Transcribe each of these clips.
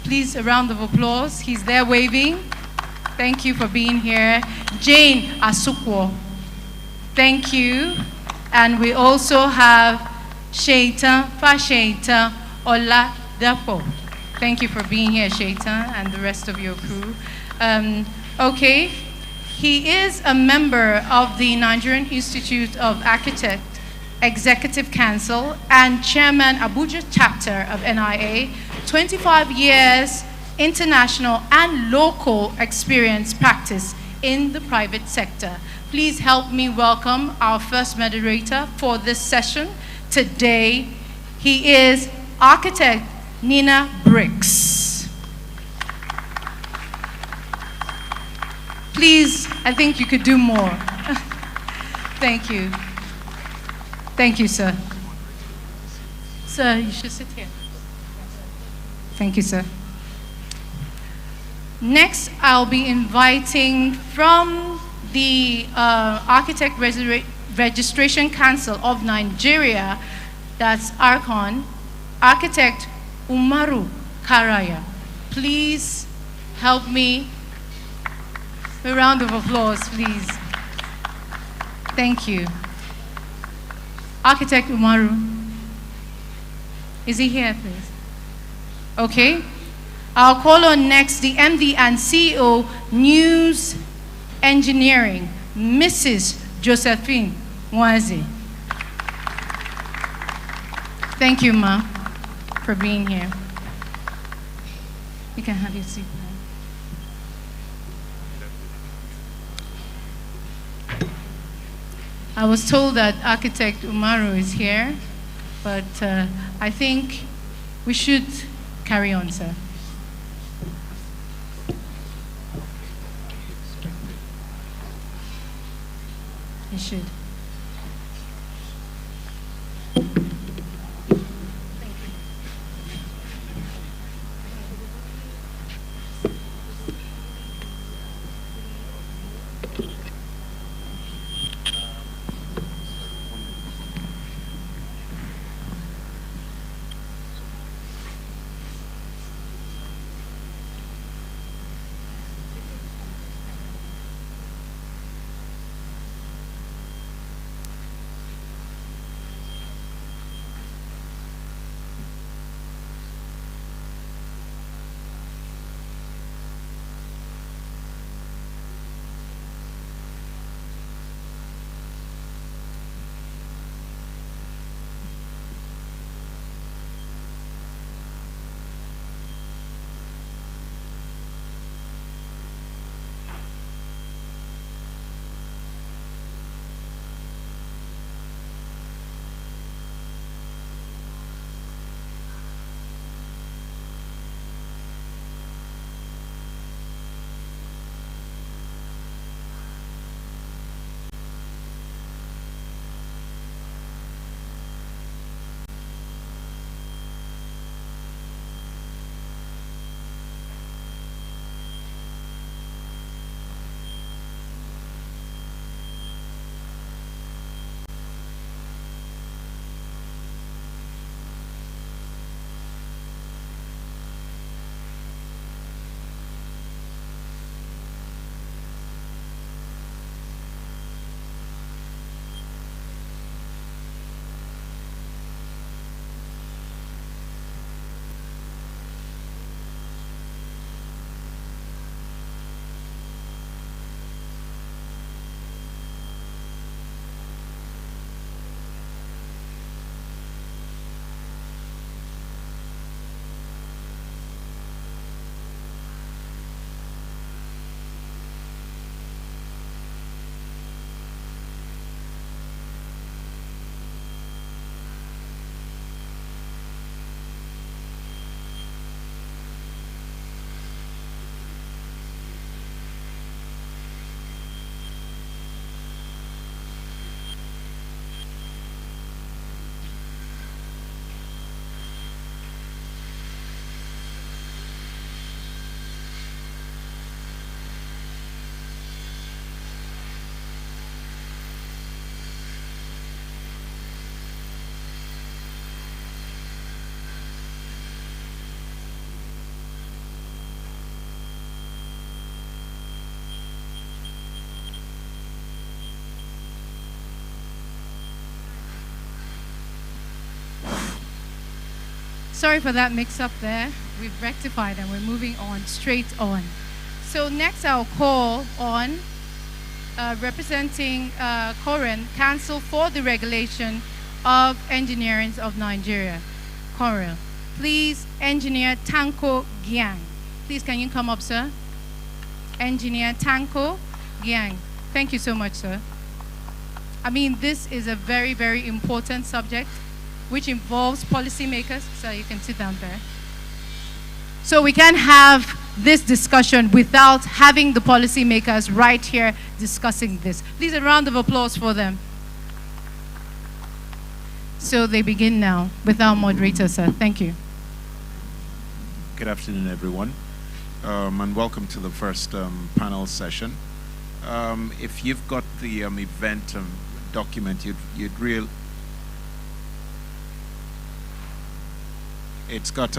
Please, a round of applause. He's there waving. Thank you for being here. Jane Asukwo. Thank you. And we also have Shaitan Fashaitan Oladapo. Thank you for being here, Shaitan, and the rest of your crew. Okay. He is a member of the Nigerian Institute of Architects Executive Council and Chairman Abuja Chapter of NIA. 25 years international and local experience practice in the private sector. Please help me welcome our first moderator for this session today. He is architect Nina Briggs. Please, I think you could do more. Thank you. Thank you, sir. Sir, you should sit here. Thank you, sir. Next, I'll be inviting from the Architect Registration Council of Nigeria, that's ARCON, Architect Umaru Karaya. Please help me. A round of applause, please. Thank you. Architect Umaru. Is he here, please? Okay. I'll call on next the MD and CEO, News Engineering, Mrs. Josephine Mwazi. Thank you, Ma, for being here. You can have your seat now. I was told that Architect Umaru is here, but I think we should carry on, sir. You should. Sorry for that mix-up there. We've rectified and we're moving on, straight on. So next I'll call on representing Koren, Council for the Regulation of Engineering of Nigeria. Koren, please, Engineer Tanko Gyang. Please, can you come up, sir? Engineer Tanko Gyang. Thank you so much, sir. I mean, this is a very, very important subject which involves policymakers. So you can sit down there. So we can't have this discussion without having the policymakers right here discussing this. Please, a round of applause for them. So they begin now with our moderator, sir. Thank you. Good afternoon, everyone, and welcome to the first panel session. If you've got the event document, it's got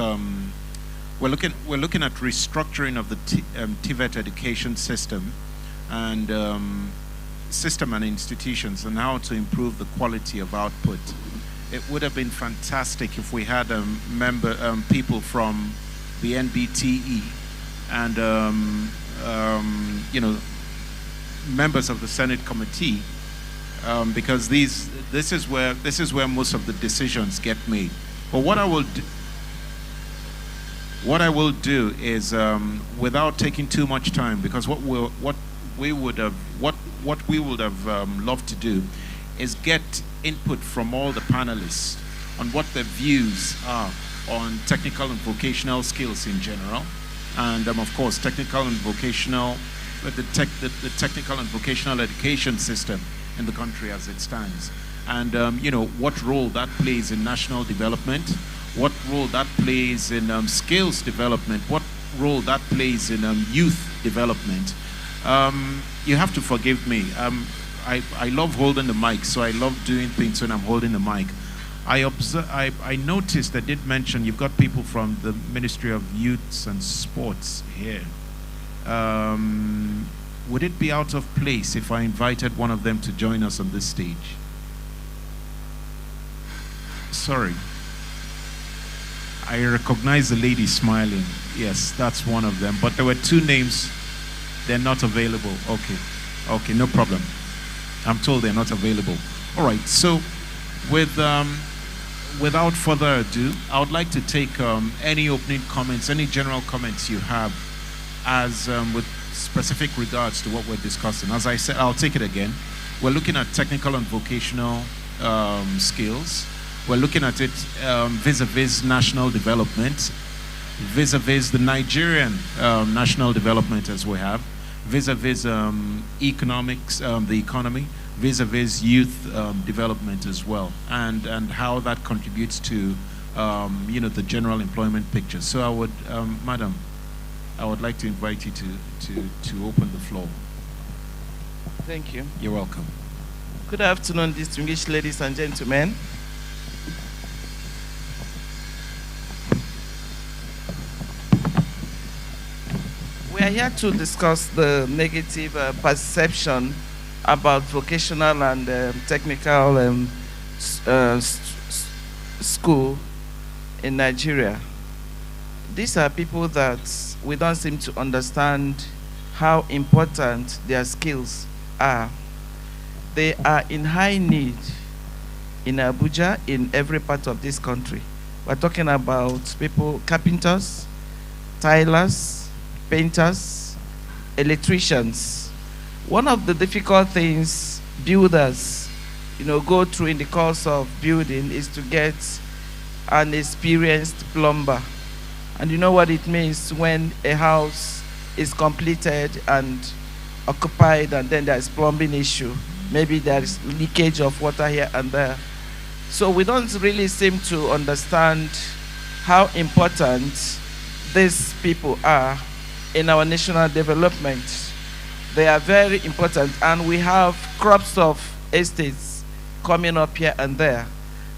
we're looking at restructuring of the TVET education system and institutions and how to improve the quality of output. It would have been fantastic if we had people from the NBTE and members of the Senate committee, because this is where most of the decisions get made. But what I will do is, without taking too much time, because what we would have loved to do is get input from all the panelists on what their views are on technical and vocational skills in general, and of course the technical and vocational education system in the country as it stands, and what role that plays in national development, what role that plays in skills development, what role that plays in youth development. You have to forgive me. I love holding the mic, so I love doing things when I'm holding the mic. I noticed, I did mention you've got people from the Ministry of Youths and Sports here. Would it be out of place if I invited one of them to join us on this stage? Sorry. I recognize the lady smiling. Yes, that's one of them. But there were two names. They're not available. Okay, no problem. I'm told they're not available. All right, so without further ado, I would like to take any opening comments, any general comments you have as with specific regards to what we're discussing. As I said, I'll take it again. We're looking at technical and vocational skills. We're looking at it vis-a-vis national development, vis-a-vis the Nigerian national development as we have, vis-a-vis economics, the economy, vis-a-vis youth development as well, and how that contributes to the general employment picture. So I would, Madam, I would like to invite you to open the floor. Thank you. You're welcome. Good afternoon, distinguished ladies and gentlemen. We are here to discuss the negative perception about vocational and technical school in Nigeria. These are people that we don't seem to understand how important their skills are. They are in high need in Abuja, in every part of this country. We're talking about people, carpenters, tilers, painters, electricians. One of the difficult things builders, go through in the course of building is to get an experienced plumber. And you know what it means when a house is completed and occupied and then there's plumbing issue. Maybe there's leakage of water here and there. So we don't really seem to understand how important these people are in our national development. They are very important, and we have crops of estates coming up here and there.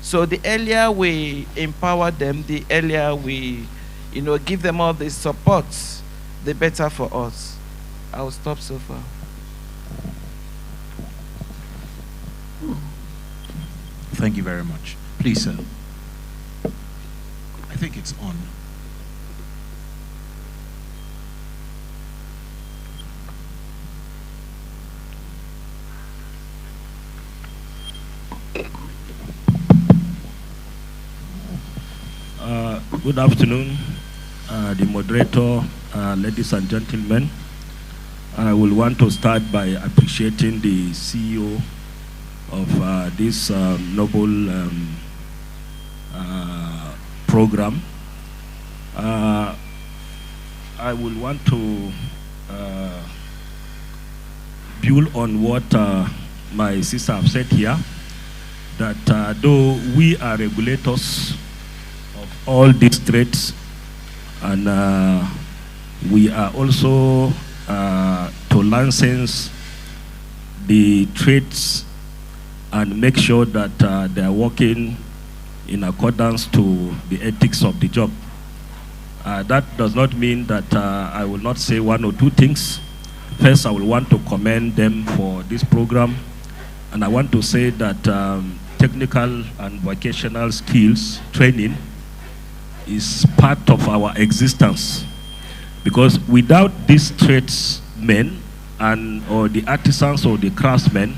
So the earlier we empower them, the earlier we give them all the support, the better for us. I'll stop so far. Thank you very much. Please, sir. think it's on. Good afternoon, the moderator, ladies and gentlemen. I will want to start by appreciating the CEO of this noble program. I will want to build on what my sister have said here, that though we are regulators of all these trades, and we are also to license the trades and make sure that they are working in accordance to the ethics of the job. That does not mean that I will not say one or two things. First, I will want to commend them for this program, and I want to say that technical and vocational skills training is part of our existence, because without these tradesmen and or the artisans or the craftsmen,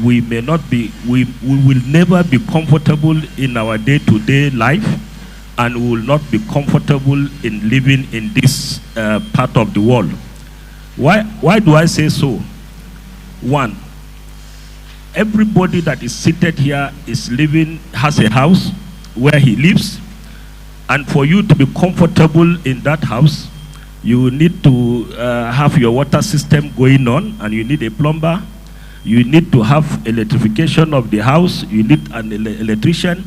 we may not be, we will never be comfortable in our day-to-day life, and we will not be comfortable in living in this part of the world. Why do I say so? One, everybody that is seated here is living, has a house where he lives, and for you to be comfortable in that house, you need to have your water system going on, and you need a plumber. You need to have electrification of the house. You need an electrician.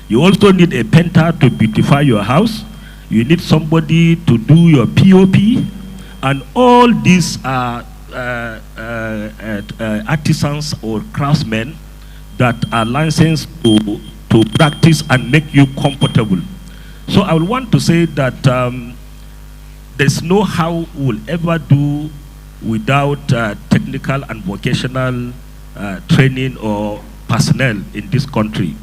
You also need a painter to beautify your house. You need somebody to do your POP. And all these are artisans or craftsmen that are licensed to practice and make you comfortable. So I would want to say that there's no how we'll ever do without technical and vocational training or personnel in this country.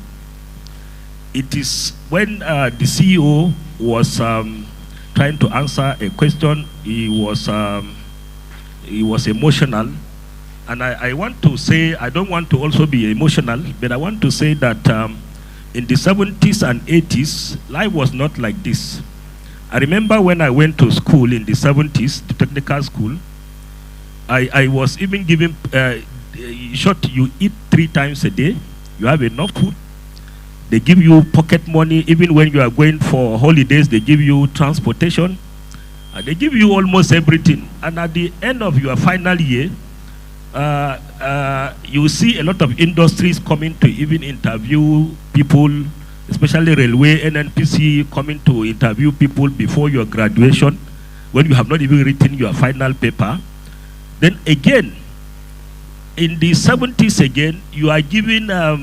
It is when the CEO was trying to answer a question, he was emotional, and I want to say, I don't want to also be emotional, but I want to say that in the 70s and 80s, life was not like this. I remember when I went to school in the 70s, to technical school, I was even given, you eat 3 times a day, you have enough food, they give you pocket money, even when you are going for holidays, they give you transportation, they give you almost everything. And at the end of your final year, you see a lot of industries coming to even interview people, especially railway, NNPC coming to interview people before your graduation, when you have not even written your final paper. Then again, in the 70s again, you are given a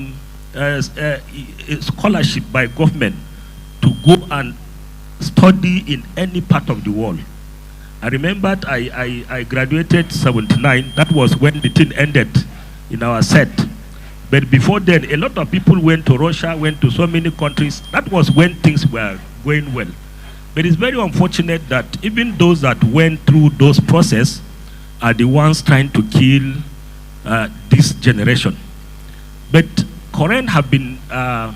scholarship by government to go and study in any part of the world. I remember I graduated 79. That was when the thing ended in our set. But before then, a lot of people went to Russia, went to so many countries. That was when things were going well. But it's very unfortunate that even those that went through those processes are the ones trying to kill this generation. But current have been up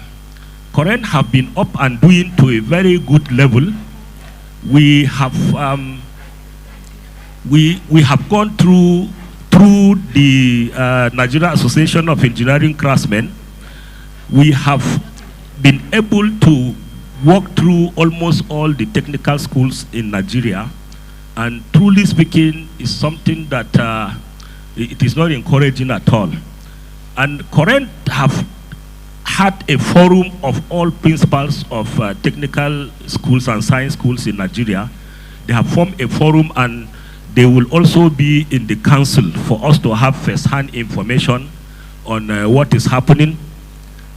and doing to a very good level. We have we have gone through the Nigeria Association of Engineering Craftsmen. We have been able to walk through almost all the technical schools in Nigeria, and truly speaking, is something that it is not encouraging at all. And current have had a forum of all principals of technical schools and science schools in Nigeria. They have formed a forum, and they will also be in the council for us to have first-hand information on what is happening.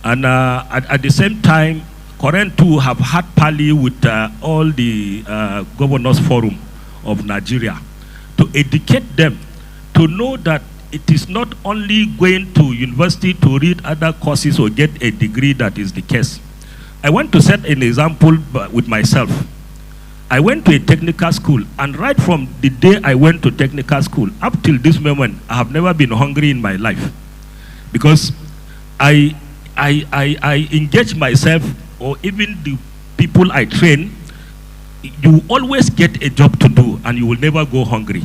And at the same time, current too have had parley with all the governors forum of Nigeria to educate them, to know that it is not only going to university to read other courses or get a degree that is the case. I want to set an example with myself. I went to a technical school, and right from the day I went to technical school up till this moment, I have never been hungry in my life, because I engage myself, or even the people I train. You always get a job to do, and you will never go hungry.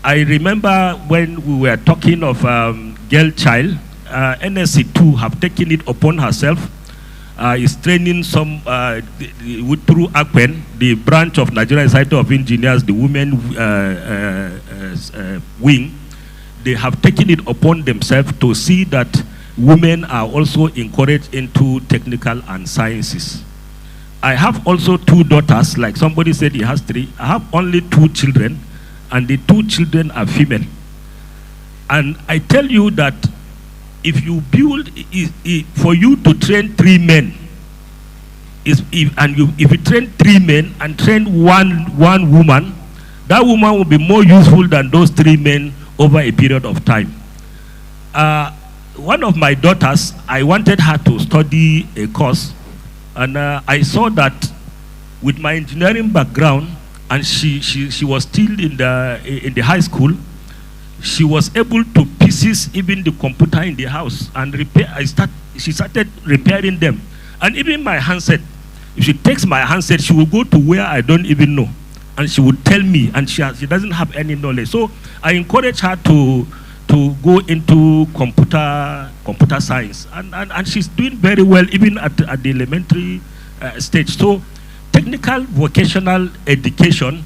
I remember when we were talking of girl child, NSC2 have taken it upon herself, is training some, through AQUEN, the branch of Nigerian Society of Engineers, the women wing. They have taken it upon themselves to see that women are also encouraged into technical and sciences. I have also 2 daughters, like somebody said he has 3. I have only 2 children, and the 2 children are female. And I tell you that if you build, for you to train 3 men, if you train 3 men and train one woman, that woman will be more useful than those 3 men over a period of time. One of my daughters, I wanted her to study a course, and I saw that with my engineering background, and she was still in the high school, she was able to pieces even the computer in the house and repair. She started repairing them, and even my handset. If she takes my handset, she will go to where I don't even know, and she would tell me, and she doesn't have any knowledge. So I encourage her to go into computer science, and she's doing very well even at the elementary stage. So technical vocational education,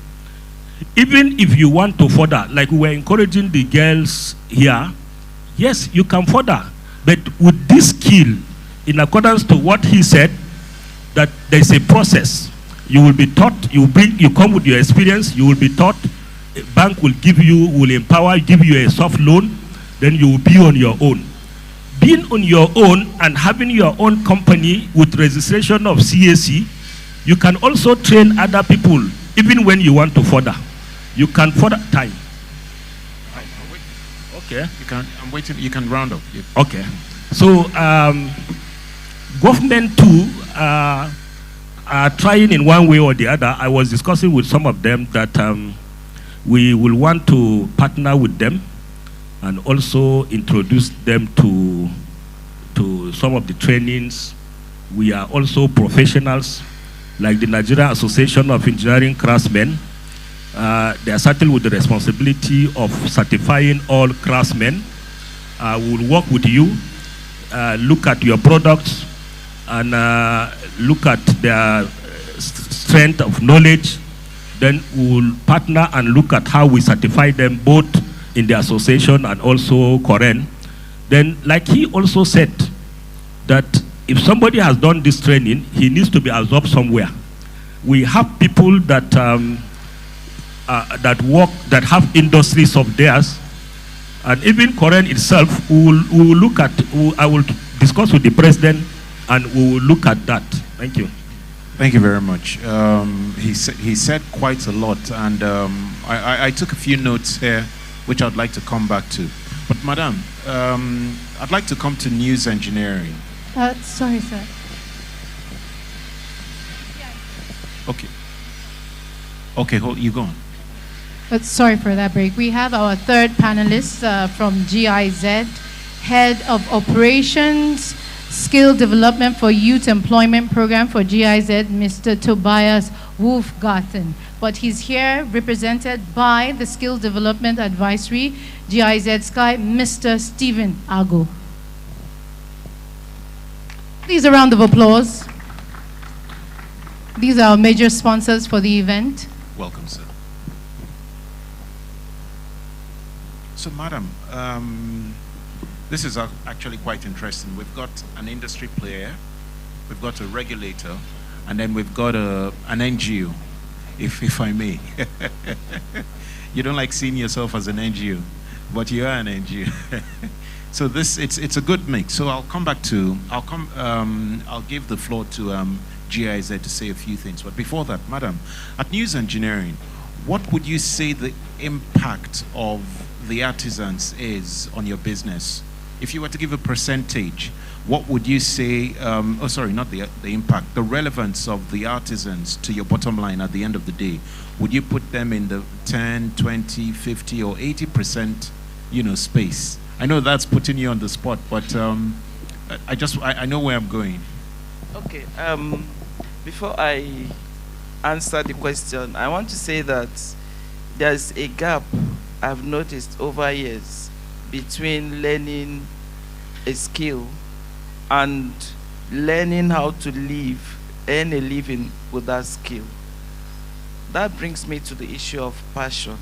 even if you want to further, like we were encouraging the girls here, yes, you can further, but with this skill, in accordance to what he said, that there's a process. You will be taught, you come with your experience, you will be taught, a bank will empower, give you a soft loan, then you will be on your own. Being on your own and having your own company with registration of CAC, you can also train other people, even when you want to further. You can further time. Okay. I'm waiting. You can round up. Okay. So government too are trying in one way or the other. I was discussing with some of them that we will want to partner with them and also introduce them to some of the trainings. We are also professionals, like the Nigerian Association of Engineering Craftsmen. They are saddled with the responsibility of certifying all craftsmen. We will work with you, look at your products, and look at their strength of knowledge. Then we will partner and look at how we certify them both in the association and also Koren. Then, like he also said, that if somebody has done this training, he needs to be absorbed somewhere. We have people that that have industries of theirs, and even Koren itself, we will look at. I will discuss with the president, and we will look at that. Thank you. Thank you very much. He said quite a lot, and I took a few notes here, which I'd like to come back to. But Madam, I'd like to come to news engineering. Sorry, sir. Okay. Okay, you go on. But sorry for that break. We have our third panelist from GIZ, Head of Operations, Skill Development for Youth Employment Program for GIZ, Mr. Tobias Wolfgarten. But he's here represented by the Skill Development Advisory, GIZ Sky, Mr. Stephen Ago. Please, a round of applause. These are our major sponsors for the event. Welcome, sir. So, Madam, this is actually quite interesting. We've got an industry player, we've got a regulator, and then we've got an NGO, if I may. You don't like seeing yourself as an NGO, but you are an NGO. So it's a good mix. So I'll give the floor to GIZ to say a few things. But before that, Madam, at News Engineering, what would you say the impact of the artisans is on your business? if you were to give a percentage, what would you say, oh sorry, not the impact, the relevance of the artisans to your bottom line at the end of the day? Would you put them in the 10, 20, 50 or 80%, space? I know that's putting you on the spot, but I know where I'm going. Okay, before I answer the question, I want to say that there's a gap I've noticed over years between learning a skill and learning how to earn a living with that skill. That brings me to the issue of passion.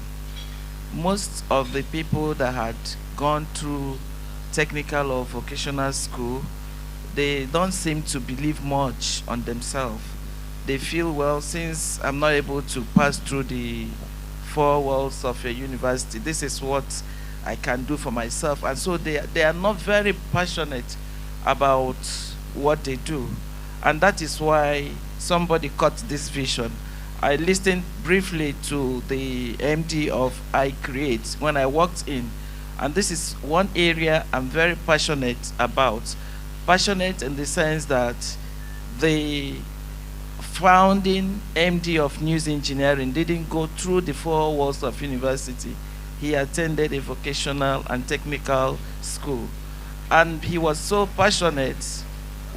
Most of the people that had gone through technical or vocational school, they don't seem to believe much on themselves. They feel, well, since I'm not able to pass through the four walls of a university, this is what I can do for myself. And so they are not very passionate about what they do. And that is why somebody caught this vision. I listened briefly to the MD of I Create when I walked in. And this is one area I'm very passionate about. Passionate in the sense that the founding MD of News Engineering didn't go through the four walls of university. He attended a vocational and technical school. And he was so passionate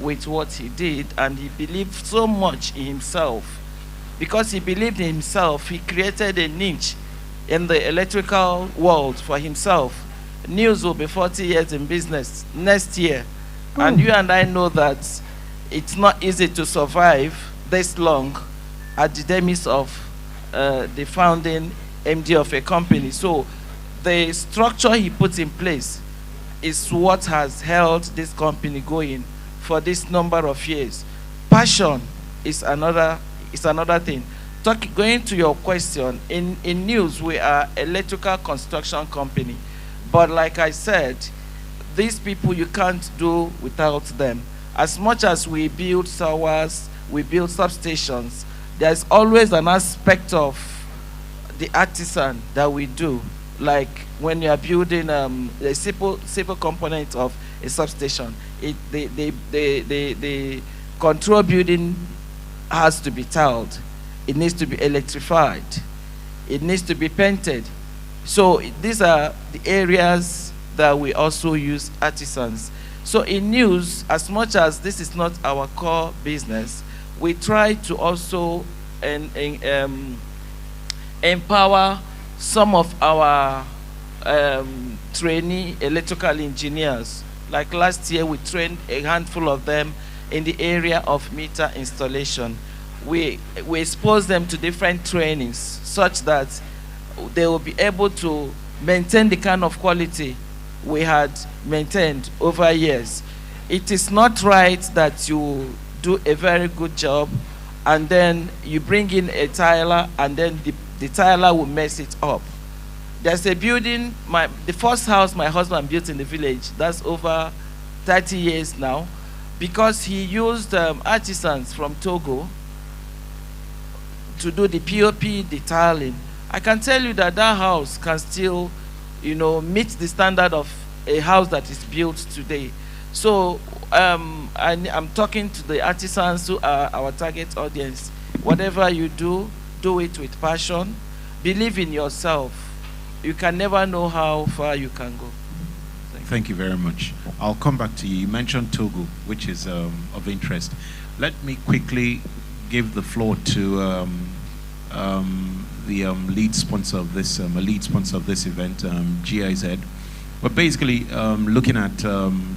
with what he did, and he believed so much in himself. Because he believed in himself, he created a niche in the electrical world for himself. News will be 40 years in business next year. And you and I know that it's not easy to survive this long at the demise of the founding MD of a company. So the structure he put in place is what has held this company going for this number of years. Passion is another thing. Going to your question, in News, we are electrical construction company. But like I said, these people, you can't do without them. As much as we build towers, we build substations, there's always an aspect of the artisan that we do. Like when you are building a simple component of a substation, the control building has to be tiled. It needs to be electrified. It needs to be painted. So these are the areas that we also use artisans. So in News, as much as this is not our core business, we try to also empower some of our trainee electrical engineers. Like last year, we trained a handful of them in the area of meter installation. We expose them to different trainings such that they will be able to maintain the kind of quality we had maintained over years. It is not right that you do a very good job and then you bring in a tiler and then the tiler will mess it up. There's a building, the first house my husband built in the village, that's over 30 years now, because he used artisans from Togo to do the POP, the tiling. I can tell you that that house can still, meet the standard of a house that is built today. So I'm talking to the artisans who are our target audience. Whatever you do it with passion. Believe in yourself. You can never know how far you can go. Thank you very much. I'll come back to you. You mentioned Togo, which is of interest. Let me quickly give the floor to the lead sponsor of this, event, GIZ. We're basically looking at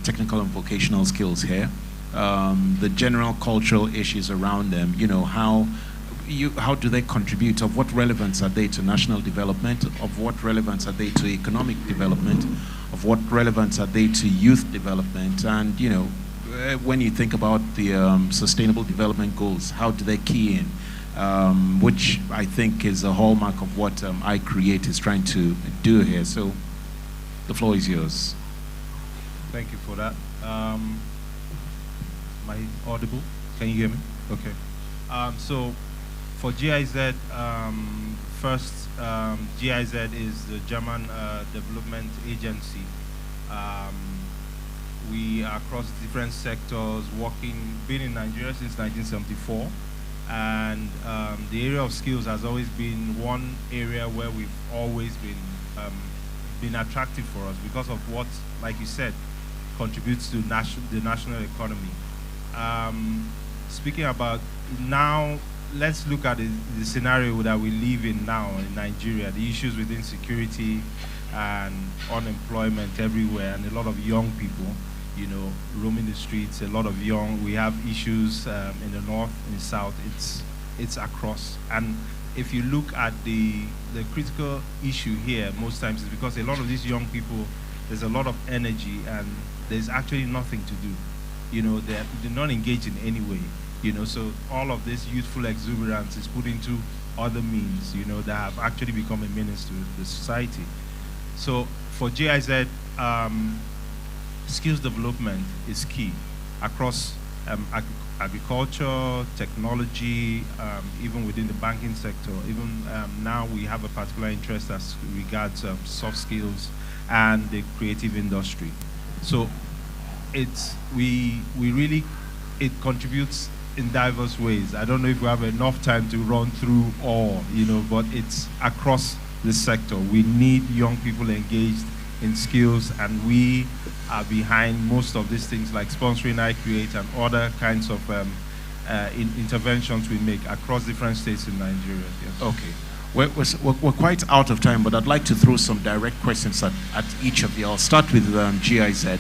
technical and vocational skills here, the general cultural issues around them. How do they contribute? Of what relevance are they to national development? Of what relevance are they to economic development? Of what relevance are they to youth development? And when you think about the sustainable development goals, how do they key in? Which I think is a hallmark of what I Create is trying to do here. So the floor is yours. Thank you for that. Am I audible? Can you hear me? Okay. So for GIZ, first, GIZ is the German Development Agency. we are across different sectors, been in Nigeria since 1974. And the area of skills has always been one area where we've always been attractive for us because of what, like you said, contributes to the national economy. Speaking about now, let's look at the scenario that we live in now in Nigeria, the issues with insecurity and unemployment everywhere, and a lot of young people, you know, roaming the streets. We have issues in the north, in the south. It's across. And if you look at the critical issue here, most times is because a lot of these young people, there's a lot of energy and there's actually nothing to do. You know, they're not engaged in any way. You know, so all of this youthful exuberance is put into other means, you know, that have actually become a menace to the society. So for GIZ, skills development is key across agriculture, technology, even within the banking sector. Even now we have a particular interest as regards soft skills and the creative industry. So it contributes in diverse ways. I don't know if we have enough time to run through all, you know, but it's across the sector. We need young people engaged in skills, and we are behind most of these things like sponsoring iCreate and other kinds of interventions we make across different states in Nigeria. Yes. Okay. We're quite out of time, but I'd like to throw some direct questions at each of you. I'll start with GIZ.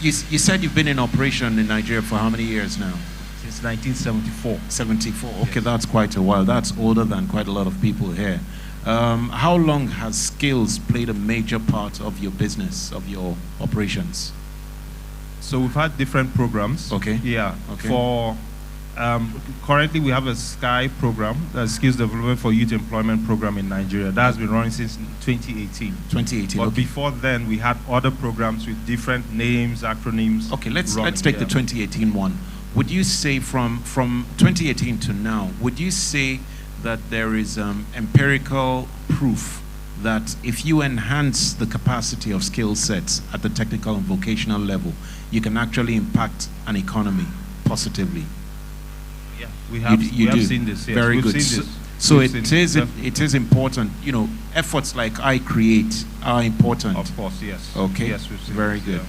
You said you've been in operation in Nigeria for how many years now? Since 1974. 74. Okay, yes. That's quite a while. That's older than quite a lot of people here. How long has skills played a major part of your business, of your operations? So we've had different programs. Okay. Yeah. Okay. For currently we have a SKY program, a Skills Development for Youth Employment program in Nigeria. That has been running since 2018. 2018. But okay. before then, we had other programs with different names, acronyms. Okay, let's take the 2018 one. Would you say from 2018 to now, would you say that there is empirical proof that if you enhance the capacity of skill sets at the technical and vocational level, you can actually impact an economy positively? Yeah, we have seen this. Yes. Very We've good. Seen this. So We've it seen is important. You know, efforts like iCreate are important. Of course, yes. Okay. Yes, we've seen very this, good.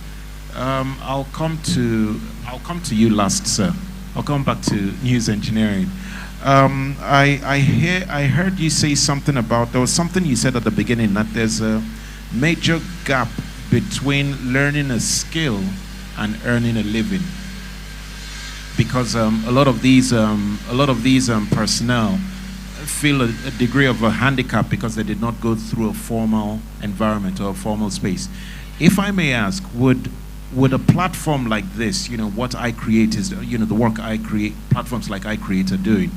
Yeah. I'll come to you last, sir. I'll come back to news engineering. I heard you say something about, there was something you said at the beginning, that there's a major gap between learning a skill and earning a living, because a lot of these personnel feel a degree of a handicap because they did not go through a formal environment or a formal space. If I may ask, would a platform like this, you know, what iCreate is, you know, the work platforms like iCreate are doing,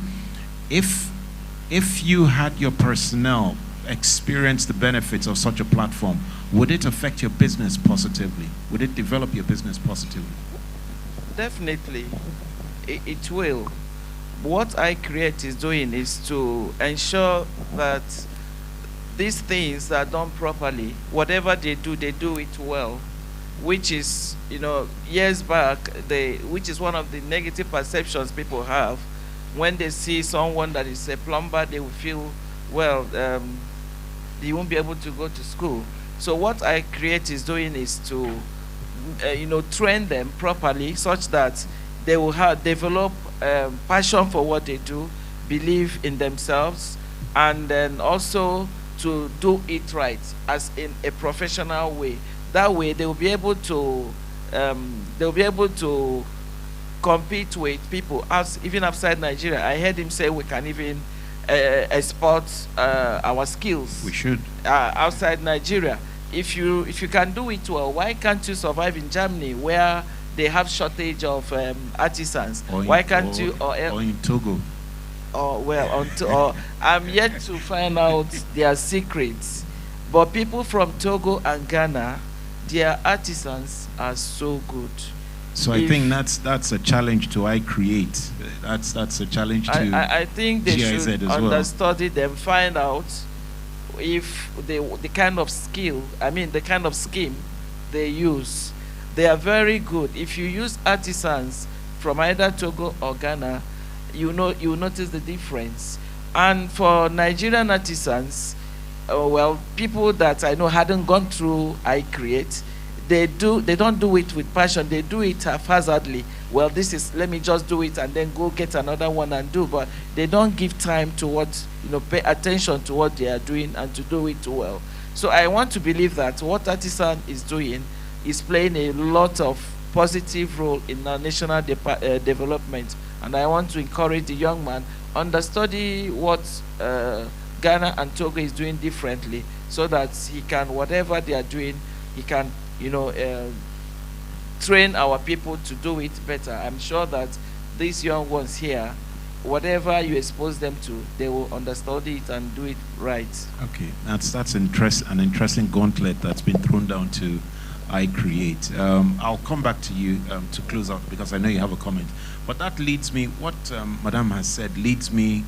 if you had your personnel experience the benefits of such a platform, would it affect your business positively? Would it develop your business positively? Definitely, it will. What iCreate is doing is to ensure that these things are done properly. Whatever they do it well, which is, you know, years back, which is one of the negative perceptions people have. When they see someone that is a plumber, they will feel, well, they won't be able to go to school. So what iCreate is doing is to, you know, train them properly such that they will develop passion for what they do, believe in themselves, and then also to do it right, as in a professional way. That way, they will be able to compete with people even outside Nigeria. I heard him say we can even export our skills. We should outside Nigeria. If you can do it well, why can't you survive in Germany where they have shortage of artisans? Why can't you or in Togo? I'm yet to find out their secrets. But people from Togo and Ghana, their artisans are so good. So I think that's a challenge to iCreate. That's a challenge to I think they GIZ should as well. understudy them, find out if the kind of skill, the kind of scheme they use. They are very good. If you use artisans from either Togo or Ghana, you notice the difference. And for Nigerian artisans, well, people that I know hadn't gone through I Create, they don't do it with passion. They do it haphazardly. Well, this is, let me just do it and then go get another one and do. But they don't give time to what, pay attention to what they are doing and to do it well. So I want to believe that what Artisan is doing is playing a lot of positive role in our national development. And I want to encourage the young man, understudy what Ghana and Togo is doing differently, so that he can, whatever they are doing, he can, train our people to do it better. I'm sure that these young ones here, whatever you expose them to, they will understand it and do it right. Okay, that's an interesting gauntlet that's been thrown down to I Create. I'll come back to you to close out, because I know you have a comment. But that leads me, what Madame has said leads me,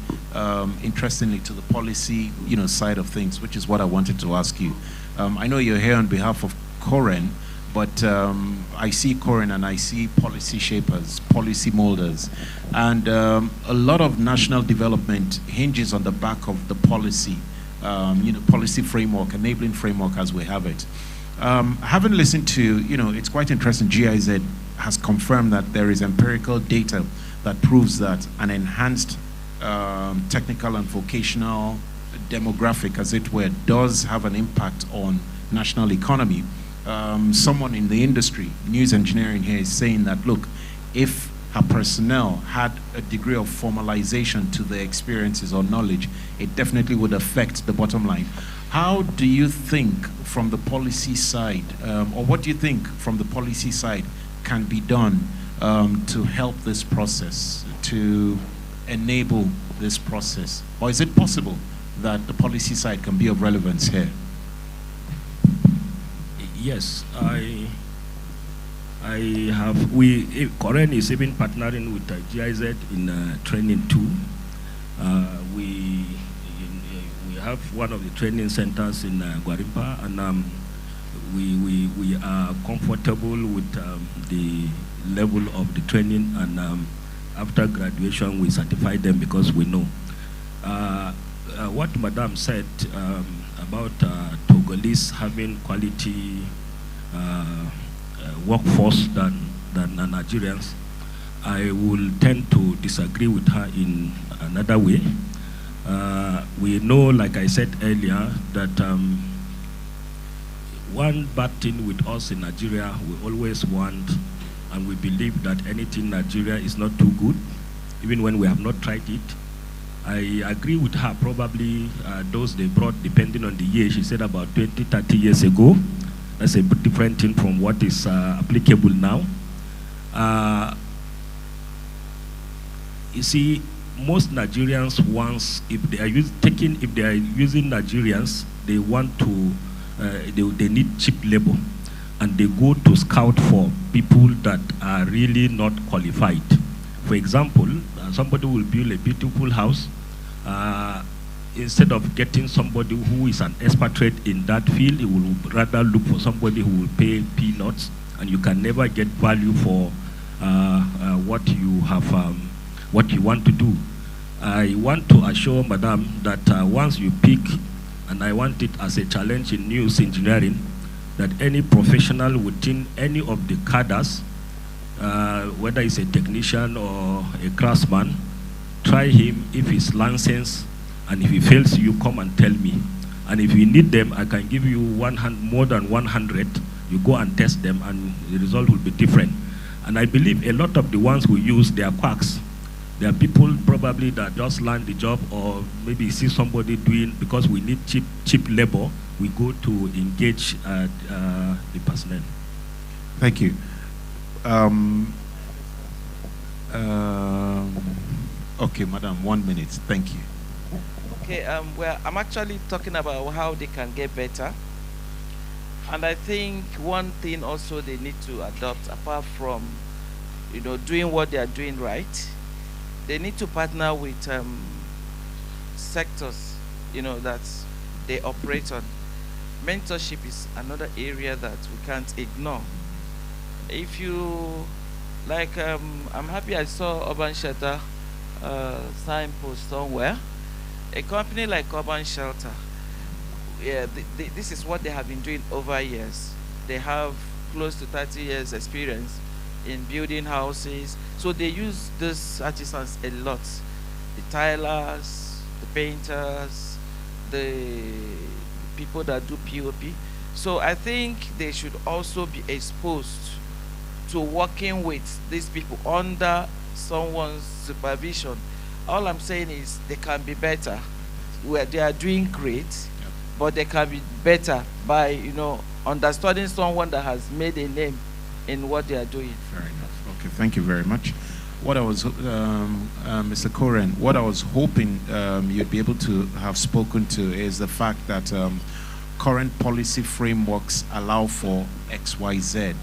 interestingly, to the policy, side of things, which is what I wanted to ask you. I know you're here on behalf of Koren, but I see Koren and I see policy shapers, policy molders, and a lot of national development hinges on the back of the policy, policy framework, enabling framework as we have it. Having listened to, it's quite interesting, GIZ has confirmed that there is empirical data that proves that an enhanced technical and vocational demographic, as it were, does have an impact on national economy. Someone in the industry, news engineering here, is saying that, look, if her personnel had a degree of formalization to their experiences or knowledge, it definitely would affect the bottom line. How do you think from the policy side, or what do you think from the policy side can be done to help this process, to enable this process? Or is it possible that the policy side can be of relevance here? Yes, Koren is even partnering with GIZ in training too. We have one of the training centers in Gwarimpa, and we are comfortable with the level of the training, and after graduation we certify them, because we know. What Madame said about Togolese having quality workforce than Nigerians, I will tend to disagree with her in another way. We know, like I said earlier, that one bad thing with us in Nigeria, we always want, and we believe that anything Nigeria is not too good, even when we have not tried it. I agree with her, probably those they brought, depending on the year, she said about 20, 30 years ago. That's a different thing from what is applicable now. You see, most Nigerians, once, if they are using Nigerians, they want to, they need cheap labor, and they go to scout for people that are really not qualified. For example, somebody will build a beautiful house. Instead of getting somebody who is an expatriate in that field, he will rather look for somebody who will pay peanuts, and you can never get value for what you have, what you want to do. I want to assure Madam that once you pick, and I want it as a challenge in news engineering, that any professional within any of the cadres, whether it's a technician or a craftsman, try him if he's licensed, and if he fails, you come and tell me. And if you need them, I can give you more than 100. You go and test them, and the result will be different. And I believe a lot of the ones we use, they are quacks. There are people probably that just learn the job, or maybe see somebody doing, because we need cheap labor, we go to engage the personnel. Thank you. Okay, Madam, 1 minute. Thank you. Okay, well, I'm actually talking about how they can get better. And I think one thing also they need to adopt, apart from, doing what they are doing right, they need to partner with sectors, that they operate on. Mentorship is another area that we can't ignore. If you, like, I'm happy I saw Urban Shelter signpost somewhere. A company like Urban Shelter, yeah, this is what they have been doing over years. They have close to 30 years experience in building houses. So they use these artisans a lot. The tilers, the painters, the people that do POP. So I think they should also be exposed to working with these people under someone's supervision. All I'm saying is they can be better. Where they are doing great, but they can be better by, understanding someone that has made a name in what they are doing. Fair enough. Okay, thank you very much. What I was, Mr. Koren, what I was hoping you'd be able to have spoken to is the fact that current policy frameworks allow for XYZ.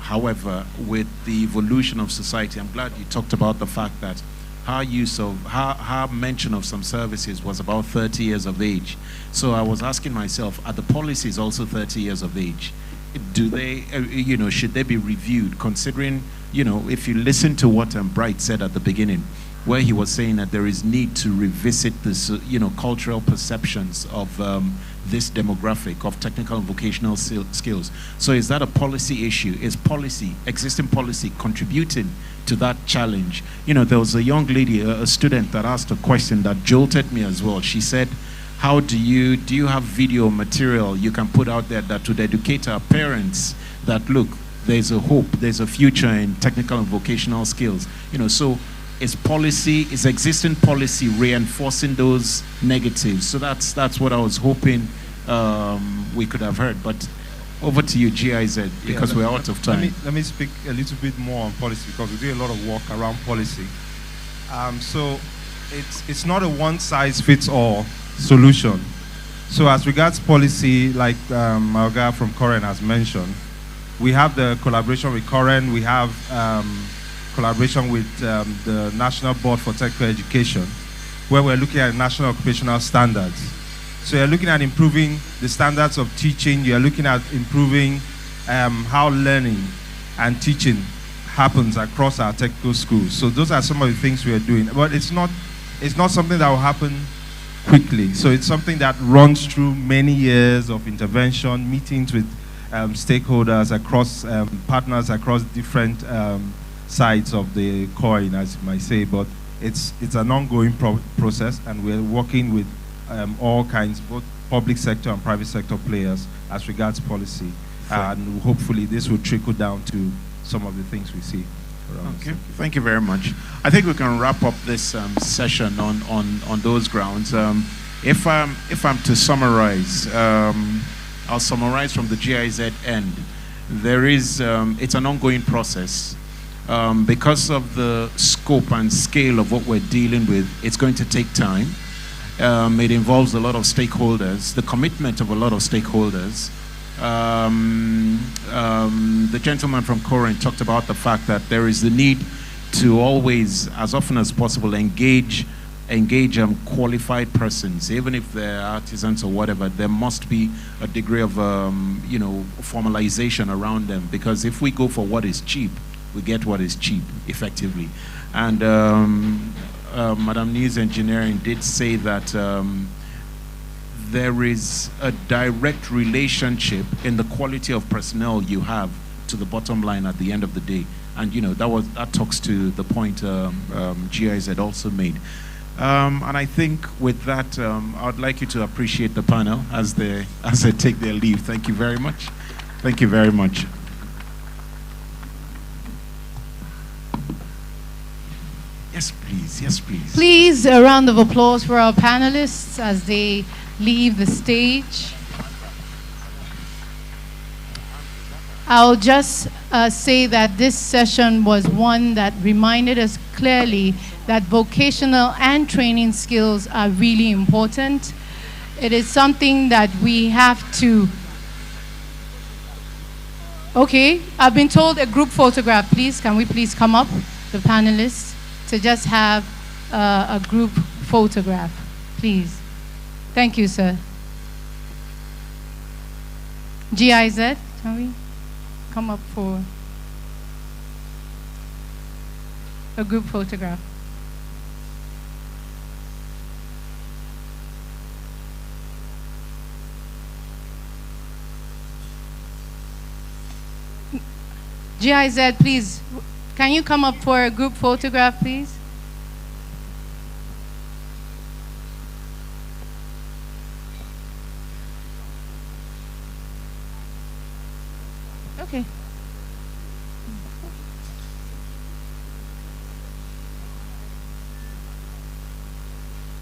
However, with the evolution of society, I'm glad you talked about the fact that her mention of some services was about 30 years of age. So I was asking myself, are the policies also 30 years of age? Do they, should they be reviewed, considering, if you listen to what Bright said at the beginning, where he was saying that there is need to revisit this, cultural perceptions of this demographic of technical and vocational skills. So is that a policy issue? Is existing policy contributing to that challenge? There was a young lady, a student, that asked a question that jolted me as well. She said, how do you have video material you can put out there that would educate our parents that, look, there's a hope, there's a future in technical and vocational skills? So is existing policy reinforcing those negatives? So that's what I was hoping we could have heard. But over to you, GIZ, because we're out of time. Let me speak a little bit more on policy, because we do a lot of work around policy. So it's not a one-size-fits-all solution. So as regards policy, like my guy from Koren has mentioned, we have the collaboration with Koren, we have collaboration with the National Board for Technical Education, where we're looking at national occupational standards. So you're looking at improving the standards of teaching, you're looking at improving how learning and teaching happens across our technical schools. So those are some of the things we are doing. But it's not something that will happen quickly. So it's something that runs through many years of intervention, meetings with stakeholders across, partners across different sides of the coin, as you might say. But it's an ongoing process, and we're working with all kinds, both public sector and private sector players as regards policy. And hopefully this will trickle down to some of the things we see around. Okay, thank you very much. I think we can wrap up this session on those grounds. If I'm to summarize, I'll summarize from the GIZ end. There is, it's an ongoing process. Because of the scope and scale of what we're dealing with, it's going to take time. It involves a lot of stakeholders, the commitment of a lot of stakeholders. The gentleman from Koren talked about the fact that there is the need to always, as often as possible, engage qualified persons, even if they're artisans or whatever. There must be a degree of formalization around them, because if we go for what is cheap, we get what is cheap, effectively. And Madam Nees Engineering did say that there is a direct relationship in the quality of personnel you have to the bottom line at the end of the day. And that talks to the point GIZ had also made. And I think with that, I'd like you to appreciate the panel as they take their leave. Thank you very much. Thank you very much. Yes, please. Yes, please. Please, a round of applause for our panelists as they leave the stage. I'll just say that this session was one that reminded us clearly that vocational and training skills are really important. It is something that we have to... Okay, I've been told a group photograph, please. Can we please come up, the panelists, to just have a group photograph, please. Thank you, sir. GIZ, can we come up for a group photograph. GIZ, please, can you come up for a group photograph, please? Okay.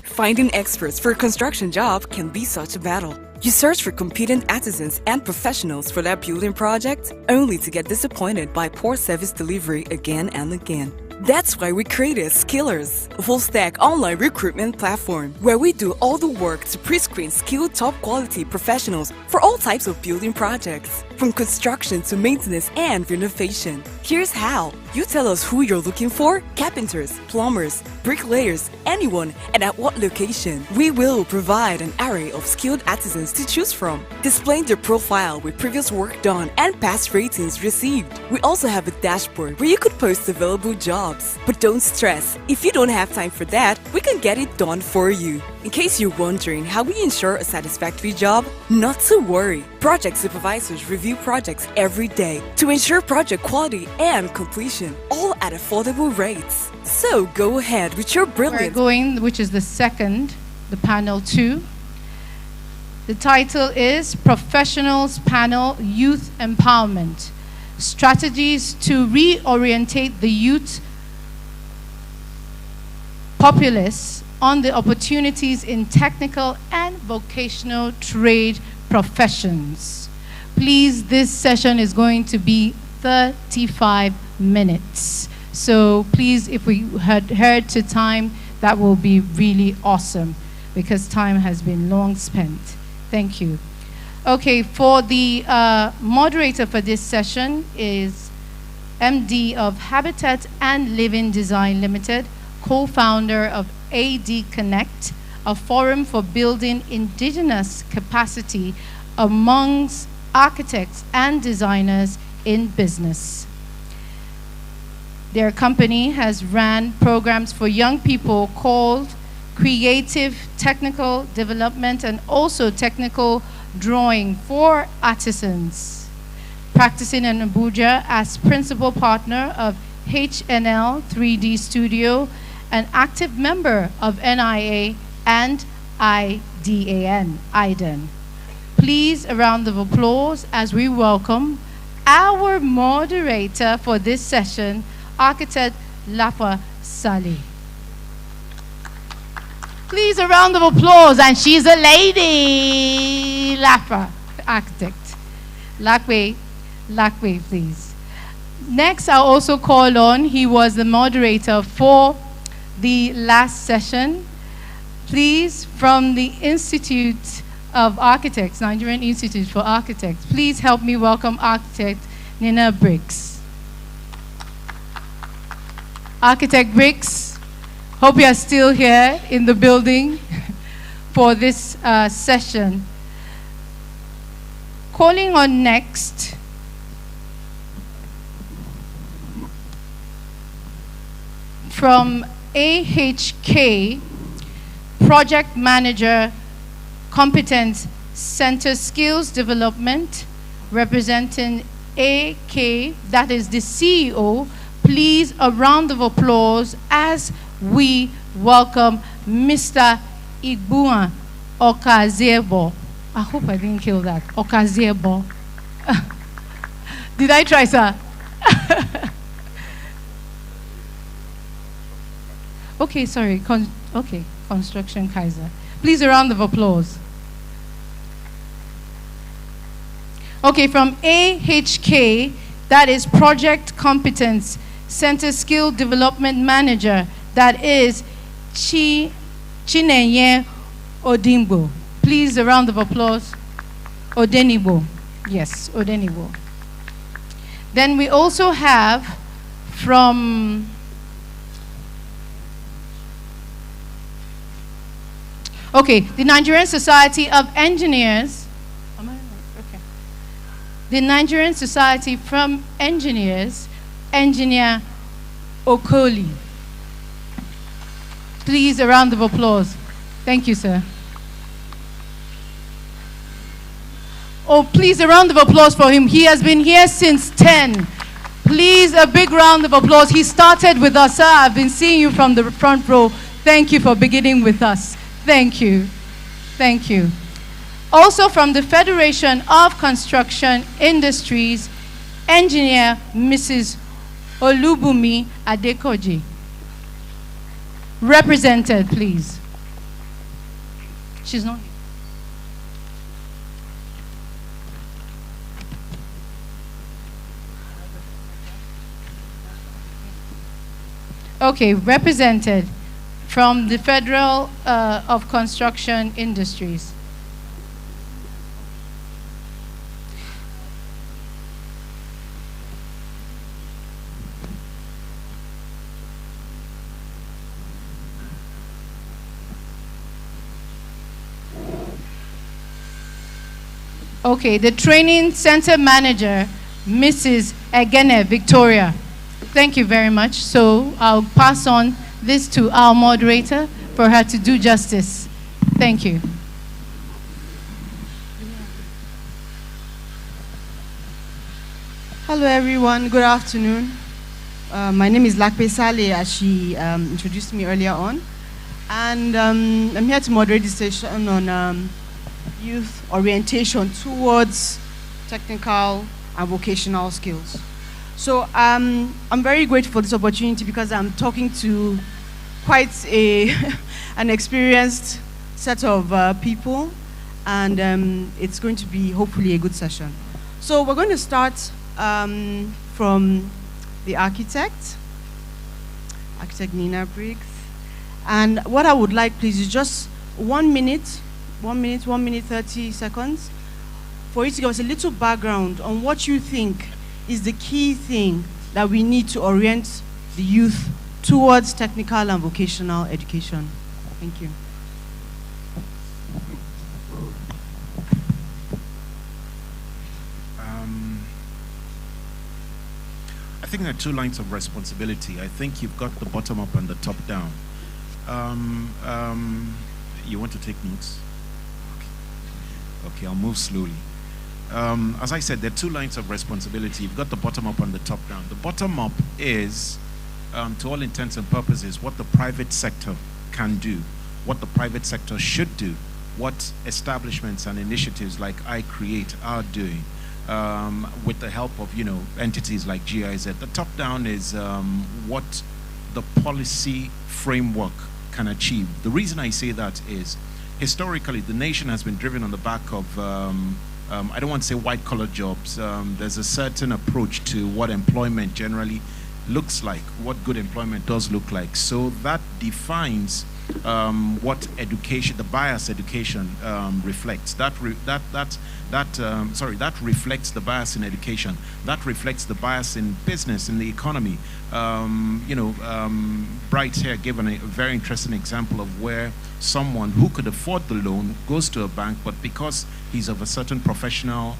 Finding experts for a construction job can be such a battle. You search for competent artisans and professionals for that building project, only to get disappointed by poor service delivery again and again. That's why we created Skillers, a full-stack online recruitment platform where we do all the work to pre-screen skilled top-quality professionals for all types of building projects, from construction to maintenance and renovation. Here's how. You tell us who you're looking for: carpenters, plumbers, bricklayers, anyone, and at what location. We will provide an array of skilled artisans to choose from, displaying their profile with previous work done and past ratings received. We also have a dashboard where you could post available jobs. But don't stress, if you don't have time for that, we can get it done for you. In case you're wondering how we ensure a satisfactory job, not to worry. Project supervisors review projects every day to ensure project quality and completion, all at affordable rates. So go ahead with your brilliant... We're going, which is the second, the panel 2. The title is Professionals Panel Youth Empowerment, Strategies to Reorientate the Youth Populace on the Opportunities in Technical and Vocational Trade Professions. Please, this session is going to be 35 minutes. So please, if we had heard to time, that will be really awesome, because time has been long spent. Thank you. Okay, for the moderator for this session is MD of Habitat and Living Design Limited, co-founder of AD Connect, a forum for building indigenous capacity amongst architects and designers in business. Their company has ran programs for young people called Creative Technical Development and also Technical Drawing for Artisans. Practicing in Abuja as principal partner of HNL 3D Studio, an active member of NIA and IDAN. Please, a round of applause as we welcome our moderator for this session, Architect Lafa Saleh. Please, a round of applause, and she's a lady. Lafa, architect. Lakwe, please. Next, I'll also call on, he was the moderator for the last session. Please, from the Institute of Architects, Nigerian Institute for Architects, please help me welcome architect Nina Briggs. Architect Briggs, hope you are still here in the building for this session. Calling on next, from AHK, Project Manager, Competence Center Skills Development, representing AK, that is the CEO. Please, a round of applause as we welcome Mr. Igbuan Okazebo. I hope I didn't kill that. Okazebo. Did I try, sir? Okay, sorry. Okay, Construction Kaiser. Please, a round of applause. Okay, from AHK, that is Project Competence Center Skill Development Manager, that is Chinenye Odimbo. Please, a round of applause. Odenibo. Yes, Odenibo. Then we also have from the Nigerian Society of Engineers. The Nigerian Society from Engineers, Engineer Okoli. Please, a round of applause. Thank you, sir. Oh, please, a round of applause for him. He has been here since 10. Please, a big round of applause. He started with us, sir. I've been seeing you from the front row. Thank you for beginning with us. Thank you. Thank you. Also from the Federation of Construction Industries, Engineer Mrs. Olubumi Adekoji. Represented, please. She's not here. Okay, represented from the Federal of Construction Industries. Okay, the Training Center Manager, Mrs. Egene Victoria. Thank you very much. So I'll pass on this to our moderator for her to do justice. Thank you. Hello everyone, good afternoon. My name is Lakpe Saleh, as she introduced me earlier on. And I'm here to moderate this session on youth orientation towards technical and vocational skills. So I'm very grateful for this opportunity because I'm talking to quite an experienced set of people, and it's going to be hopefully a good session. So we're going to start from the architect Nina Briggs. And what I would like, please, is just 1 minute, 30 seconds, for you to give us a little background on what you think is the key thing that we need to orient the youth towards technical and vocational education. Thank you. I think there are two lines of responsibility. I think you've got the bottom up and the top down. You want to take notes? Okay, I'll move slowly. As I said, there are two lines of responsibility. You've got the bottom up and the top down. The bottom up is, to all intents and purposes, what the private sector can do, what the private sector should do, what establishments and initiatives like I Create are doing, with the help of entities like GIZ. The top down is what the policy framework can achieve. The reason I say that is, historically, the nation has been driven on the back of I don't want to say white-collar jobs. There's a certain approach to what employment generally looks like, what good employment does look like. So that defines what education, the bias education reflects. That reflects the bias in education. That reflects the bias in business, in the economy. Bright here gave a very interesting example of where someone who could afford the loan goes to a bank, but because he's of a certain profession or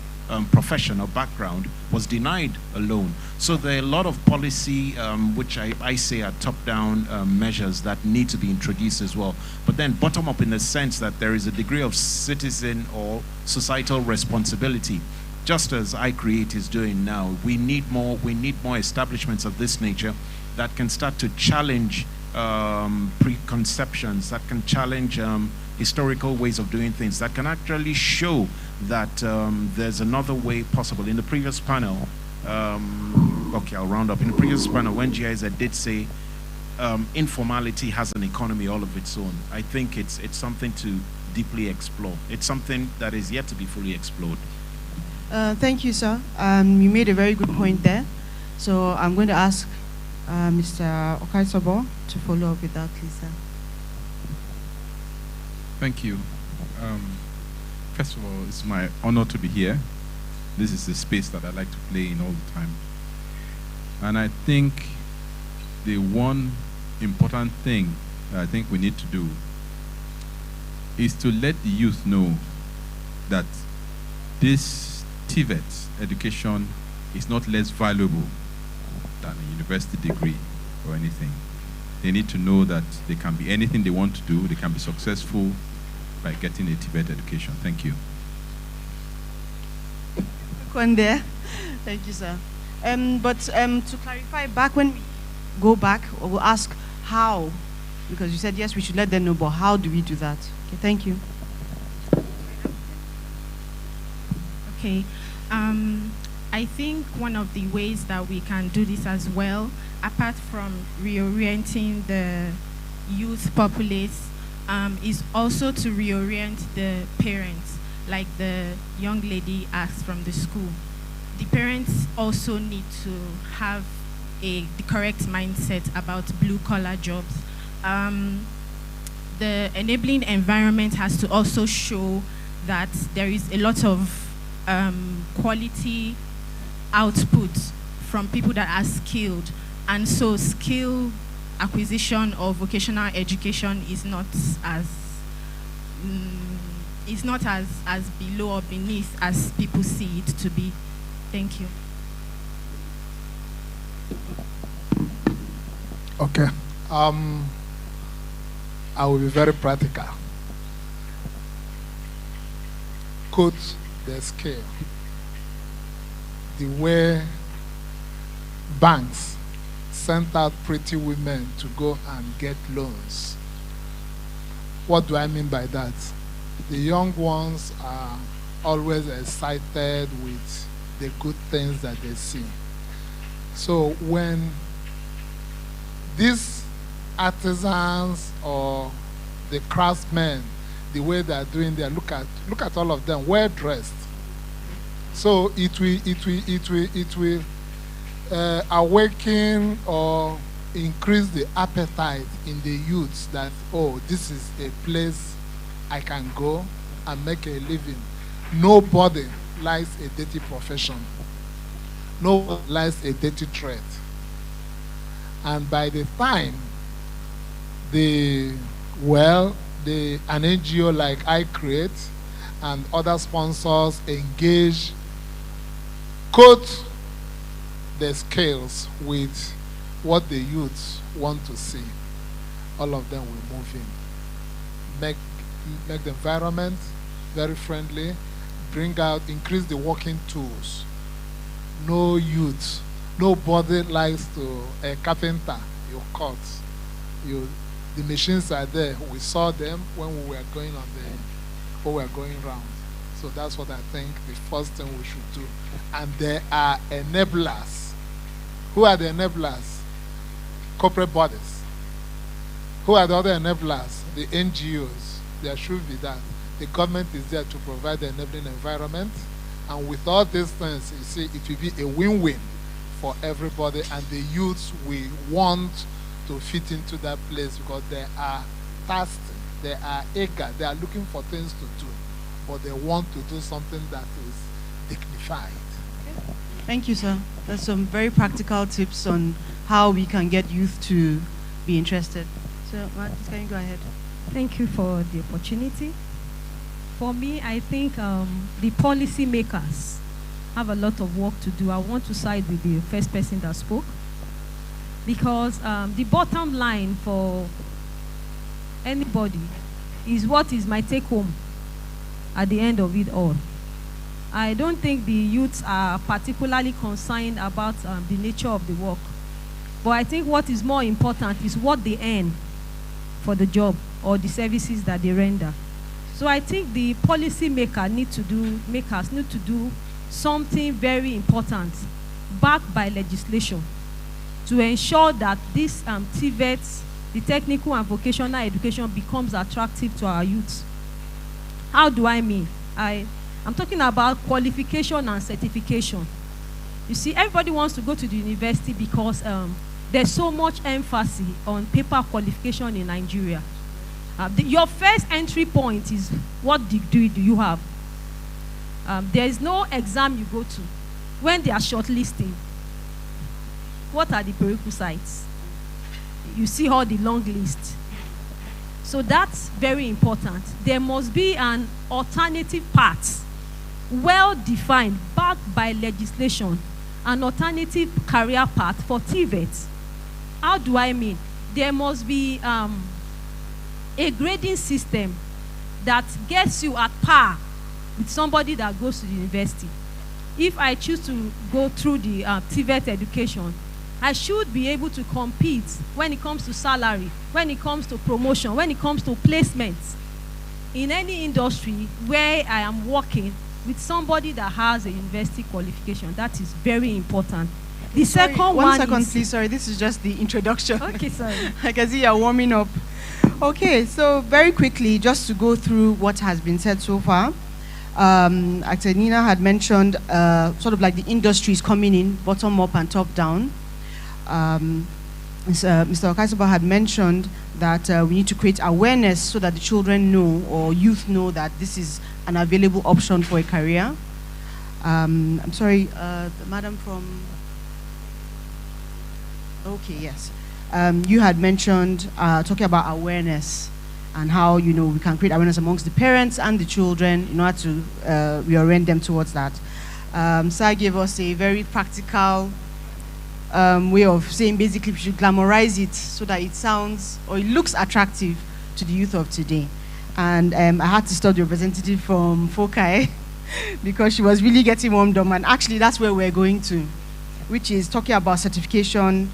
background, was denied a loan. So there are a lot of policy, which I say are top-down measures that need to be introduced as well. But then bottom-up in the sense that there is a degree of citizen or societal responsibility. Just as I Create is doing now, we need more establishments of this nature that can start to challenge preconceptions, that can challenge historical ways of doing things, that can actually show that there's another way possible. In the previous panel, okay, I'll round up. In the previous panel, when GIZ did say informality has an economy all of its own, I think it's something to deeply explore. It's something that is yet to be fully explored. Thank you, sir. You made a very good point there. So I'm going to ask Mr. Okaisobo to follow up with that, please, sir. Thank you. First of all, it's my honor to be here. This is the space that I like to play in all the time. And I think the one important thing that I think we need to do is to let the youth know that this TVET education is not less valuable than a university degree or anything. They need to know that they can be anything they want to do. They can be successful by getting a TVET education. Thank you. There. Thank you, sir. But to clarify, back when we go back, we'll ask how, because you said yes, we should let them know, but how do we do that? Okay, thank you. Okay. I think one of the ways that we can do this as well, apart from reorienting the youth populace, is also to reorient the parents, like the young lady asked from the school. The parents also need to have the correct mindset about blue-collar jobs. The enabling environment has to also show that there is a lot of quality output from people that are skilled, and so skill acquisition or vocational education is not as below or beneath as people see it to be. Thank you. Okay. I will be very practical. Quote the scale. The way banks sent out pretty women to go and get loans. What do I mean by that? The young ones are always excited with the good things that they see. So when these artisans or the craftsmen, the way they are doing there, look at all of them, well dressed. So it will awaken or increase the appetite in the youths that, oh, this is a place I can go and make a living. Nobody likes a dirty profession. Nobody likes a dirty trade. And by the time an NGO like I Create and other sponsors engage, coat the scales with what the youths want to see, all of them will move in. Make the environment very friendly, increase the working tools. No youth, nobody likes to, a carpenter, you cut. The machines are there. We saw them when we were going round. So that's what I think the first thing we should do. And there are enablers. Who are the enablers? Corporate bodies. Who are the other enablers? The NGOs. There should be that. The government is there to provide the enabling environment. And with all these things, you see, it will be a win-win for everybody. And the youths will want to fit into that place because they are thirsty, they are eager, they are looking for things to do, but they want to do something that is dignified. Okay. Thank you, sir. That's some very practical tips on how we can get youth to be interested. So, Martis, can you go ahead? Thank you for the opportunity. For me, I think the policy makers have a lot of work to do. I want to side with the first person that spoke, because the bottom line for anybody is what is my take home at the end of it all. I don't think the youths are particularly concerned about the nature of the work, but I think what is more important is what they earn for the job or the services that they render. So I think the policy makers need to do something very important, backed by legislation, to ensure that this TVET, the technical and vocational education, becomes attractive to our youths. How do I mean? I'm talking about qualification and certification. You see, everybody wants to go to the university because there's so much emphasis on paper qualification in Nigeria. Your first entry point is what degree do you have? There is no exam you go to. When they are shortlisting, what are the prerequisites? You see all the long list. So that's very important. There must be an alternative path, well defined, backed by legislation, an alternative career path for TVET. How do I mean? there must be a grading system that gets you at par with somebody that goes to the university. If I choose to go through the TVET education, I should be able to compete when it comes to salary, when it comes to promotion, when it comes to placements in any industry where I am working with somebody that has a university qualification. That is very important. The second one One second, please. Sorry, this is just the introduction. Okay, sorry. I can see you're warming up. Okay, so very quickly, just to go through what has been said so far. Actually, Nina had mentioned sort of like the industries coming in, bottom up and top down. Mr. Okaisaba had mentioned that we need to create awareness so that the children know or youth know that this is an available option for a career. I'm sorry, the madam from... Okay, yes. You had mentioned talking about awareness and how, you know, we can create awareness amongst the parents and the children in order to reorient them towards that. Sai gave us a very practical way of saying basically we should glamorize it so that it sounds or it looks attractive to the youth of today. And I had to stop the representative from FOCAI because she was really getting warmed up, and actually that's where we're going to, which is talking about certification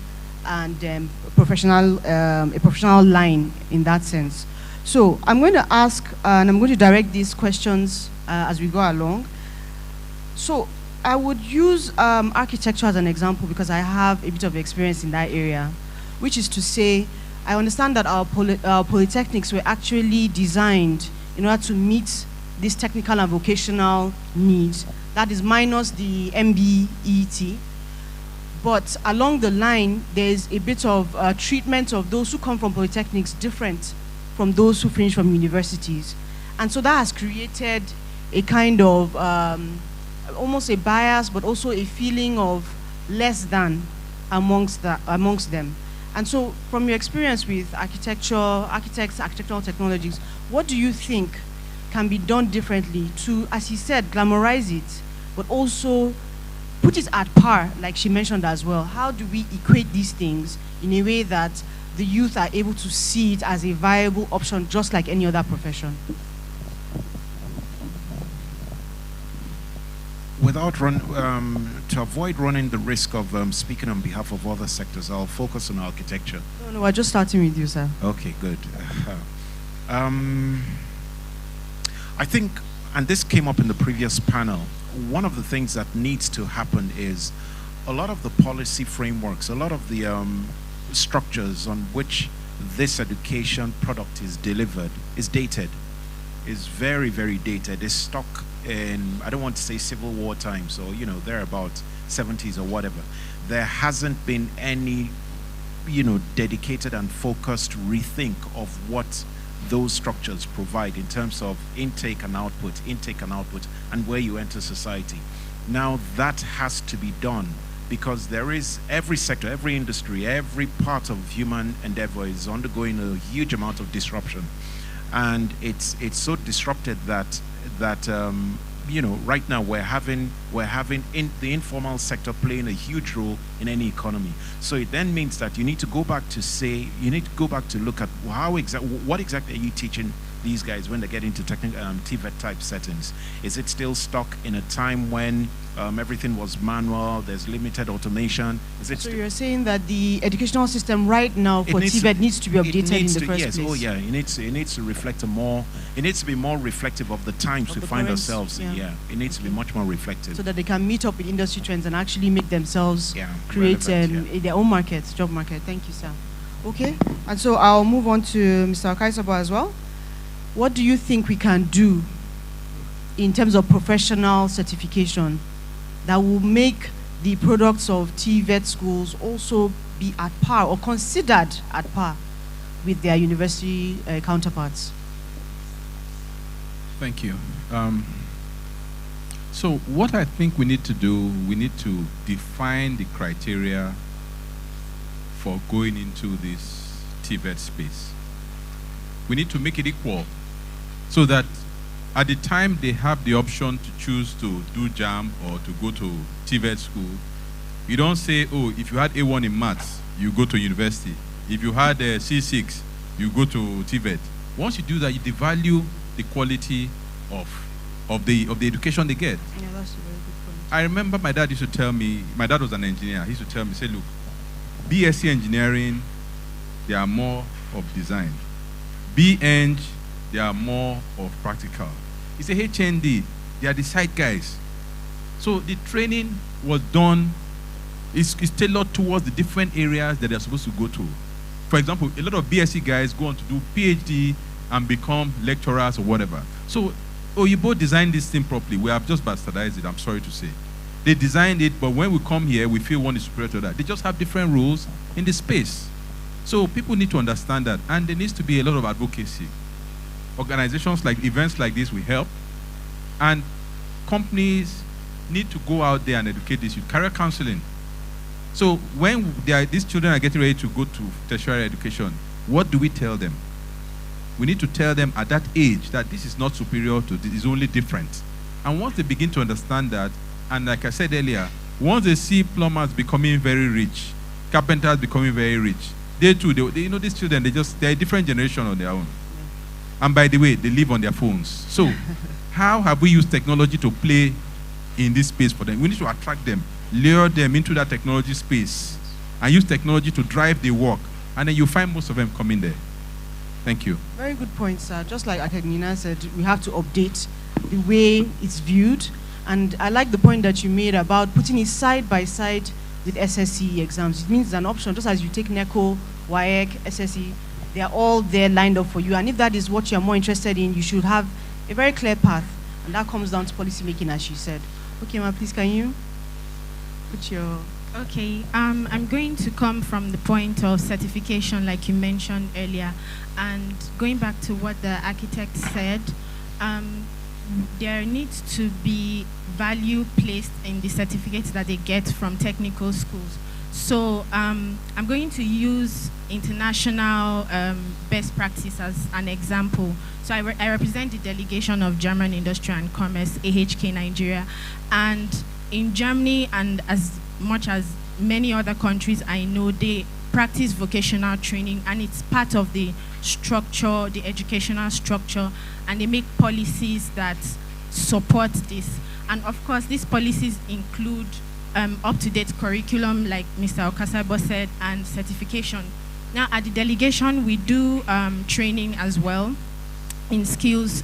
and a professional line in that sense. So I'm going to ask, and I'm going to direct these questions as we go along. So I would use architecture as an example because I have a bit of experience in that area, which is to say, I understand that our polytechnics were actually designed in order to meet these technical and vocational needs. That is minus the MBET. But along the line, there's a bit of treatment of those who come from polytechnics different from those who finish from universities. And so that has created a kind of almost a bias, but also a feeling of less than amongst them. And so from your experience with architects, architectural technologies, what do you think can be done differently to, as he said, glamorize it, but also put it at par, like she mentioned as well? How do we equate these things in a way that the youth are able to see it as a viable option, just like any other profession? To avoid running the risk of speaking on behalf of other sectors, I'll focus on architecture. No, we're just starting with you, sir. Okay, good. I think, and this came up in the previous panel, one of the things that needs to happen is a lot of the policy frameworks, a lot of the structures on which this education product is delivered is dated, is very, very dated. It's stuck in, I don't want to say Civil War times or, you know, they're about 70s or whatever. There hasn't been any, you know, dedicated and focused rethink of what those structures provide in terms of intake and output, and where you enter society. Now that has to be done because there is every sector, every industry, every part of human endeavor is undergoing a huge amount of disruption. And it's so disrupted that you know, right now we're having in the informal sector playing a huge role in any economy. So it then means that you need to go back to look at what exactly are you teaching these guys when they get into technical TVET type settings? Is it still stuck in a time when everything was manual, there's limited automation? So you're saying that the educational system right now for TVET needs to be updated in the first place? Oh yeah, it needs to reflect it needs to be more reflective of the times we find ourselves in. Yeah, it needs to be much more reflective. So that they can meet up with industry trends and actually make themselves create their own markets, job market. Thank you, sir. Okay, and so I'll move on to Mr. Okaisaba as well. What do you think we can do in terms of professional certification that will make the products of TVET schools also be at par or considered at par with their university counterparts? Thank you. So what I think we need to do, we need to define the criteria for going into this TVET space. We need to make it equal so that at the time they have the option to choose to do JAM or to go to TVET school, you don't say, oh, if you had A1 in maths, you go to university. If you had a C6, you go to TVET. Once you do that, you devalue the quality of the education they get. Yeah, that's a very good point. I remember my dad used to tell me, my dad was an engineer, he used to tell me, say, look, BSc engineering, they are more of design. B-Eng, they are more of practical. He said, HND, they are the site guys. So the training was done, is tailored towards the different areas that they're supposed to go to. For example, a lot of BSc guys go on to do PhD and become lecturers or whatever. So Oyibo designed this thing properly. We have just bastardized it, I'm sorry to say. They designed it, but when we come here, we feel one is superior to that. They just have different rules in the space. So people need to understand that, and there needs to be a lot of advocacy. Organizations like events like this will help, and companies need to go out there and educate this youth. Career counseling. So when these children are getting ready to go to tertiary education, what do we tell them? We need to tell them at that age that this is not superior to this, it's only different. And once they begin to understand that, and like I said earlier, once they see plumbers becoming very rich, carpenters becoming very rich, they too, they you know, these children, they're a different generation on their own. And by the way, they live on their phones. So how have we used technology to play in this space for them? We need to attract them, lure them into that technology space, and use technology to drive the work. And then you find most of them coming there. Thank you. Very good point, sir. Just like Akegnina said, we have to update the way it's viewed. And I like the point that you made about putting it side by side with SSE exams. It means it's an option, just as you take NECO, WAEC, SSE, they are all there lined up for you. And if that is what you're more interested in, you should have a very clear path. And that comes down to policy making, as she said. Okay, ma, please, can you put your... Okay, I'm going to come from the point of certification, like you mentioned earlier. And going back to what the architect said, there needs to be value placed in the certificates that they get from technical schools. So I'm going to use international best practice as an example. So I represent the delegation of German Industry and Commerce, AHK Nigeria. And in Germany, and as much as many other countries I know, they practice vocational training, and it's part of the structure, the educational structure, and they make policies that support this. And of course, these policies include up-to-date curriculum, like Mr. Okasabo said, and certification. Now, at the delegation, we do training as well in skills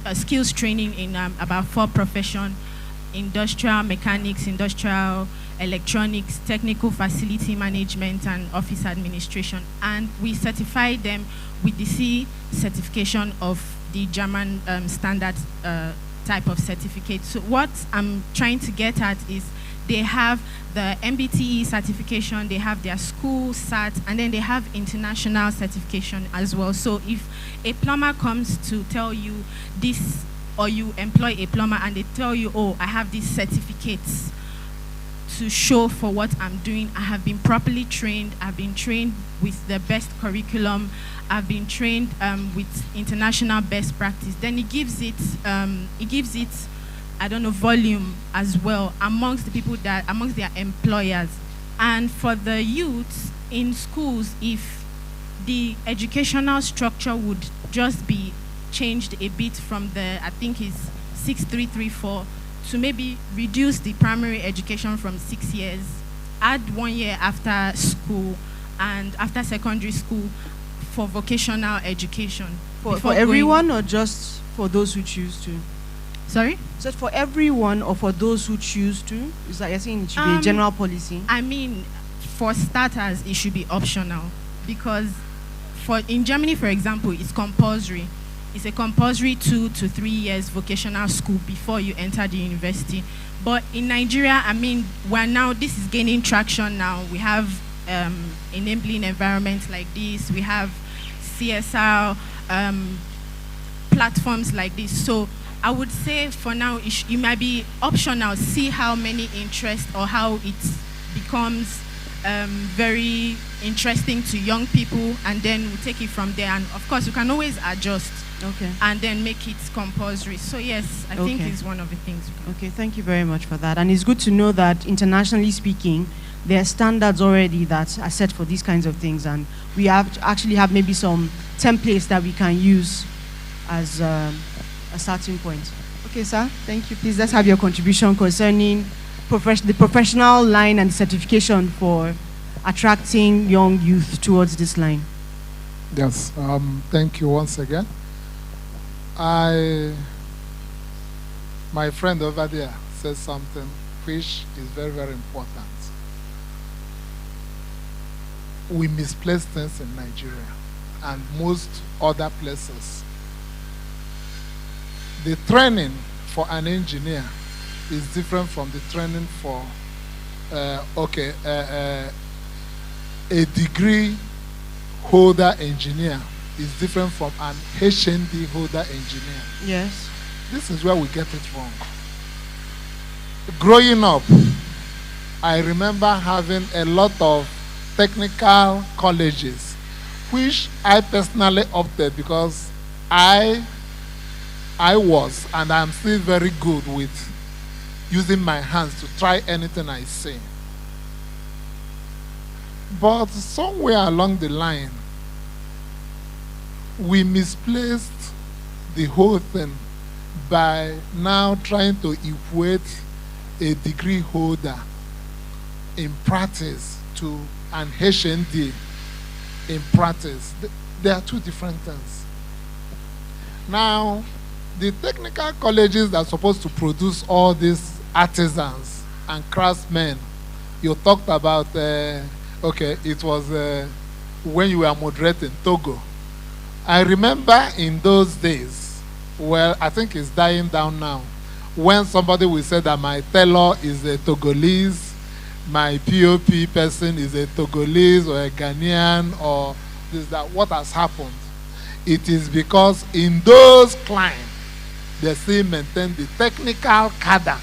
training in about 4 professions: industrial mechanics, industrial electronics, technical facility management, and office administration. And we certify them with the C certification of the German standard type of certificate. So what I'm trying to get at is they have the MBTE certification, they have their school cert, and then they have international certification as well. So if a plumber comes to tell you this, or you employ a plumber and they tell you, oh, I have these certificates to show for what I'm doing, I have been properly trained, I've been trained with the best curriculum, I've been trained with international best practice, then it gives it, I don't know, volume as well amongst the people that, amongst their employers. And for the youths in schools, if the educational structure would just be changed a bit from the, I think it's 6334, to maybe reduce the primary education from 6 years, add 1 year after school and after secondary school for vocational education. For everyone, or just for those who choose to? Sorry? Is it for everyone or for those who choose to? Is that you're saying it should be a general policy? I mean, for starters, it should be optional, because in Germany, for example, it's compulsory. It's a compulsory 2 to 3 years vocational school before you enter the university. But in Nigeria, I mean, this is gaining traction now. We have enabling environments like this. We have CSR platforms like this. So I would say for now, it might be optional. See how many interest or how it becomes very interesting to young people, and then we take it from there. And of course, you can always adjust. Okay. And then make it compulsory. So yes, I think it's one of the things. Okay, thank you very much for that. And it's good to know that internationally speaking, there are standards already that are set for these kinds of things, and we have to actually have maybe some templates that we can use as a starting point. Okay, sir, thank you. Please, let's have your contribution concerning the professional line and certification for attracting young youth towards this line. Yes, thank you once again. My friend over there says something which is very, very important. We misplace things in Nigeria and most other places. The training for an engineer is different from the training for a degree holder engineer is different from an HND holder engineer. Yes. This is where we get it wrong. Growing up, I remember having a lot of technical colleges, which I personally opted because I was, and I'm still very good with using my hands to try anything I see. But somewhere along the line, we misplaced the whole thing by now trying to equate a degree holder in practice to an HND in practice. They are two different things. Now, the technical colleges that are supposed to produce all these artisans and craftsmen, you talked about, okay, it was when you were moderating Togo. I remember in those days, well, I think it's dying down now, when somebody will say that my tailor is a Togolese, my POP person is a Togolese or a Ghanaian or this, that. What has happened? It is because in those clients, they still maintain the technical cadre.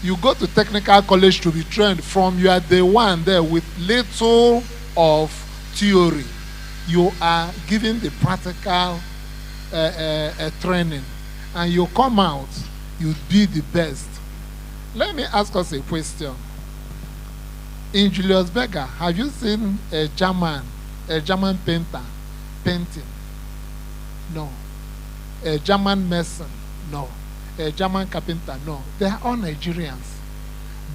You go to technical college to be trained from you are the one there with little of theory. You are given the practical training, and you come out, you be the best. Let me ask us a question. In Julius Berger, have you seen a German painter painting? No. A German mason? No. A German carpenter? No. They are all Nigerians.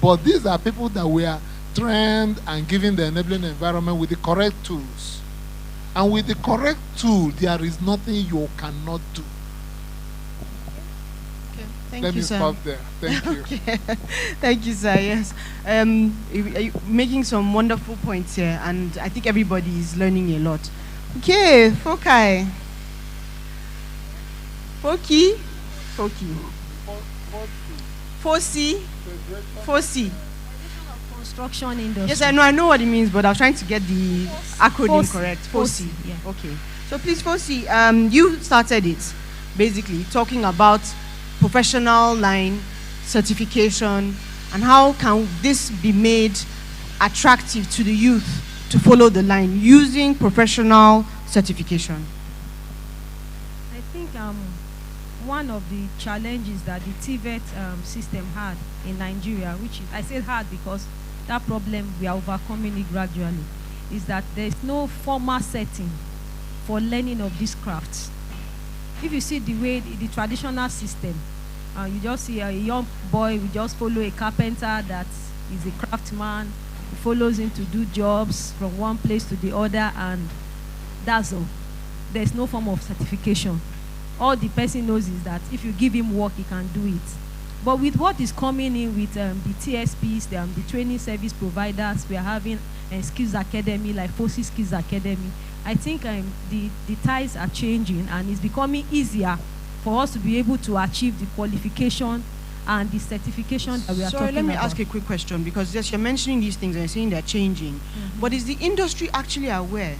But these are people that were trained and given the enabling environment with the correct tools. And with the correct tool, there is nothing you cannot do. Thank you, sir. Let me stop there. Thank you. Okay. Thank you, sir. Yes. You're making some wonderful points here, and I think everybody is learning a lot. Okay, Fokai. Foki. Fosi. Construction industry. Yes, I know what it means, but I was trying to get the acronym correct. Fosi. Yeah. Okay. So please, Fosi, you started it, basically, talking about professional line certification and how can this be made attractive to the youth to follow the line using professional certification. I think one of the challenges that the TVET system had in Nigeria, which is, I say hard because that problem we are overcoming it gradually, is that there is no formal setting for learning of these crafts. If you see the way the traditional system, you just see a young boy will just follow a carpenter that is a craftsman, he follows him to do jobs from one place to the other, and that's all. There's no form of certification. All the person knows is that if you give him work, he can do it. But with what is coming in with the TSPs, the training service providers, we are having Skills Academy, like FOSI Skills Academy. I think the tides are changing, and it's becoming easier for us to be able to achieve the qualification and the certification that we are talking about. Sorry, let me ask a quick question, because yes, you're mentioning these things and you're saying they're changing. But is the industry actually aware?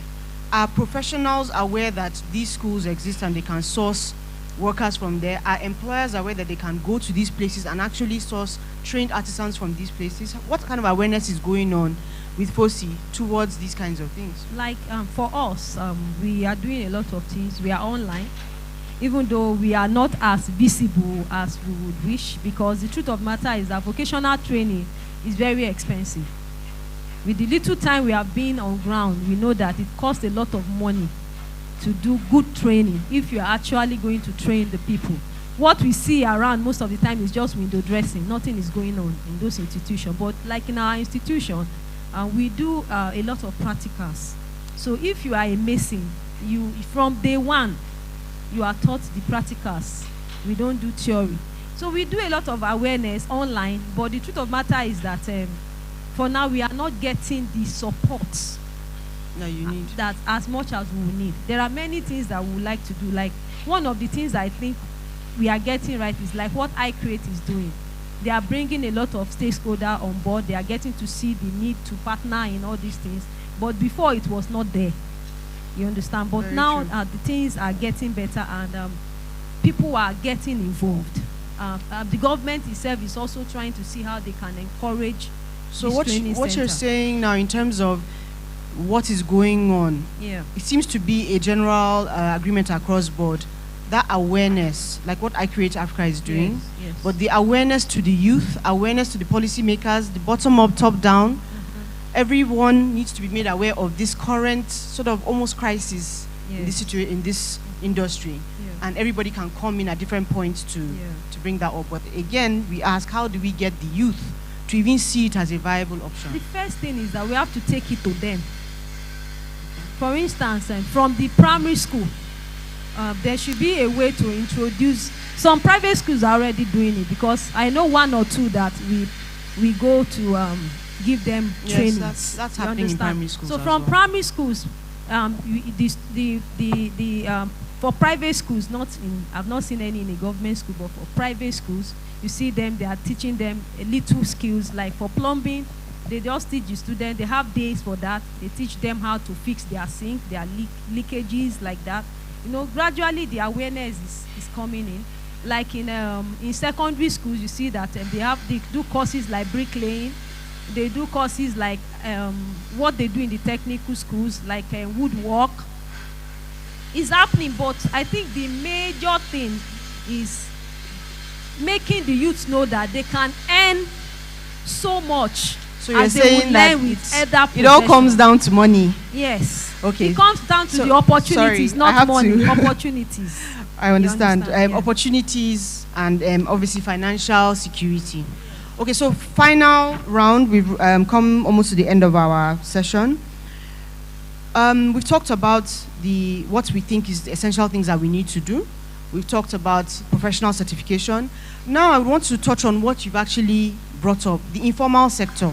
Are professionals aware that these schools exist and they can source workers from there? Are employers aware that they can go to these places and actually source trained artisans from these places? What kind of awareness is going on with FOSI towards these kinds of things? Like for us, we are doing a lot of things. We are online, even though we are not as visible as we would wish, because the truth of the matter is that vocational training is very expensive. With the little time we have been on ground, we know that it costs a lot of money to do good training if you are actually going to train the people. What we see around most of the time is just window dressing. Nothing is going on in those institutions. But like in our institution, we do a lot of practicals. So if you are a mason, you from day one, you are taught the practicals. We don't do theory. So we do a lot of awareness online, but the truth of the matter is that for now we are not getting the support you need that as much as we need. There are many things that we would like to do. Like one of the things I think we are getting right is like what iCreate is doing. They are bringing a lot of stakeholders on board. They are getting to see the need to partner in all these things. But before it was not there. You understand? But Very now true. the things are getting better and people are getting involved. The government itself is also trying to see how they can encourage. So this what training you're center. saying now in terms of what is going on, Yeah. it seems to be a general agreement across board. That awareness, like what iCreate Africa is doing, Yes, yes. but the awareness to the youth, awareness to the policymakers, the bottom up, top down, everyone needs to be made aware of this current sort of almost crisis in this situation, in this industry, Yeah. and everybody can come in at different points to bring that up. But again, we ask, how do we get the youth to even see it as a viable option? The first thing is that we have to take it to them. For instance, from the primary school, there should be a way to introduce. Some private schools are already doing it, because I know one or two that we go to give them training. Yes, that's You happening in understand? primary schools. So as from well. primary schools, for private schools, I've not seen any in a government school, but for private schools, you see them, they are teaching them little skills. Like for plumbing, they just teach the students, they have days for that. They teach them how to fix their sink, their leakages, like that. You know, gradually the awareness is coming in. Like in secondary schools, you see that they do courses like bricklaying. They do courses like what they do in the technical schools, like woodwork. It's happening, but I think the major thing is making the youth know that they can earn so much. So you're as they saying would that learn with other it all professions. comes down to money. Yes. Okay. It comes down to So- the opportunities, sorry, I not have money. to- Opportunities. I understand. understand, yeah. Opportunities and obviously financial security. Okay, so final round. We've come almost to the end of our session. We've talked about what we think is the essential things that we need to do. We've talked about professional certification. Now I want to touch on what you've actually brought up, the informal sector.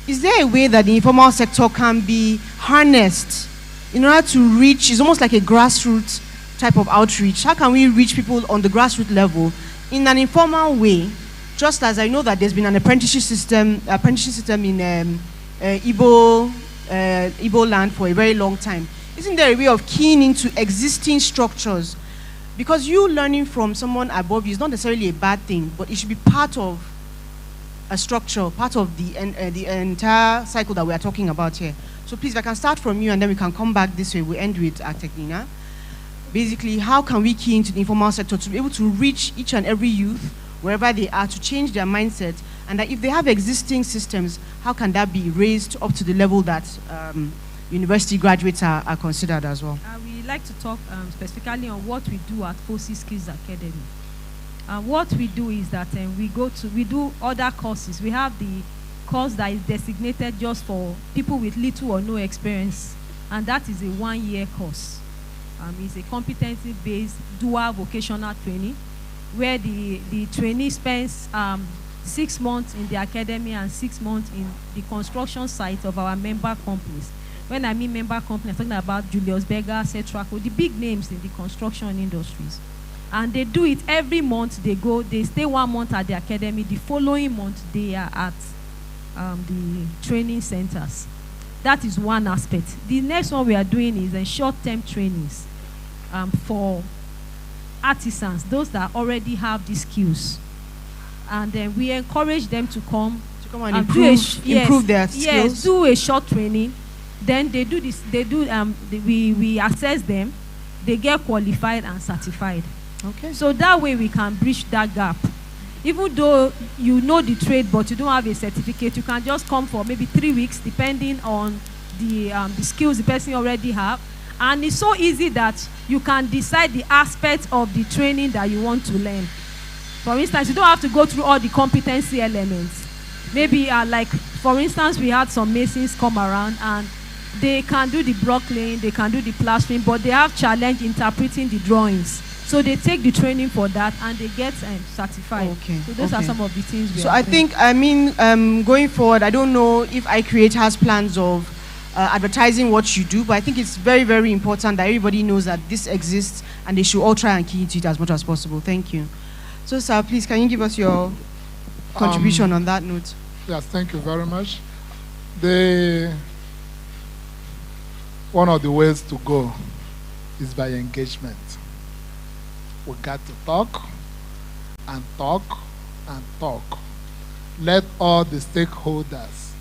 Is there a way that the informal sector can be harnessed in order to reach, it's almost like a grassroots type of outreach? How can we reach people on the grassroots level in an informal way? Just as I know that there's been an apprenticeship system in Igbo land for a very long time. Isn't there a way of keying into existing structures? Because you learning from someone above you is not necessarily a bad thing, but it should be part of a structure, part of the entire cycle that we are talking about here. So please, if I can start from you and then we can come back this way. We end with Technina. Basically, how can we key into the informal sector to be able to reach each and every youth, wherever they are, to change their mindset, and that if they have existing systems, how can that be raised up to the level that university graduates are considered as well? We like to talk specifically on what we do at Fosi Skills Academy. What we do is that we do other courses. We have the course that is designated just for people with little or no experience, and that is a 1-year course. It's a competency-based dual vocational training, where the trainee spends 6 months in the academy and 6 months in the construction site of our member companies. When I mean member companies, I'm talking about Julius Berger, Cetraco, the big names in the construction industries. And they do it every month. They stay 1 month at the academy. The following month, they are at the training centers. That is one aspect. The next one we are doing is short-term trainings for artisans, those that already have these skills. And then we encourage them to come and improve their skills. Yes, do a short training. Then they do this. We assess them. They get qualified and certified. Okay. So that way we can bridge that gap. even though you know the trade but you don't have a certificate, you can just come for maybe 3 weeks depending on the skills the person already have. And it's so easy that you can decide the aspect of the training that you want to learn. For instance, you don't have to go through all the competency elements. Maybe like, for instance, we had some masons come around and they can do the block laying, they can do the plastering, but they have challenge interpreting the drawings. So they take the training for that and they get certified. Okay. So those are some of the things we So are I doing. think, going forward, I don't know if iCreate has plans of advertising what you do, but I think it's very, very important that everybody knows that this exists and they should all try and key into it as much as possible. Thank you. So, sir, please, can you give us your contribution on that note? Yes, thank you very much. One of the ways to go is by engagement. We got to talk and talk and talk. Let all the stakeholders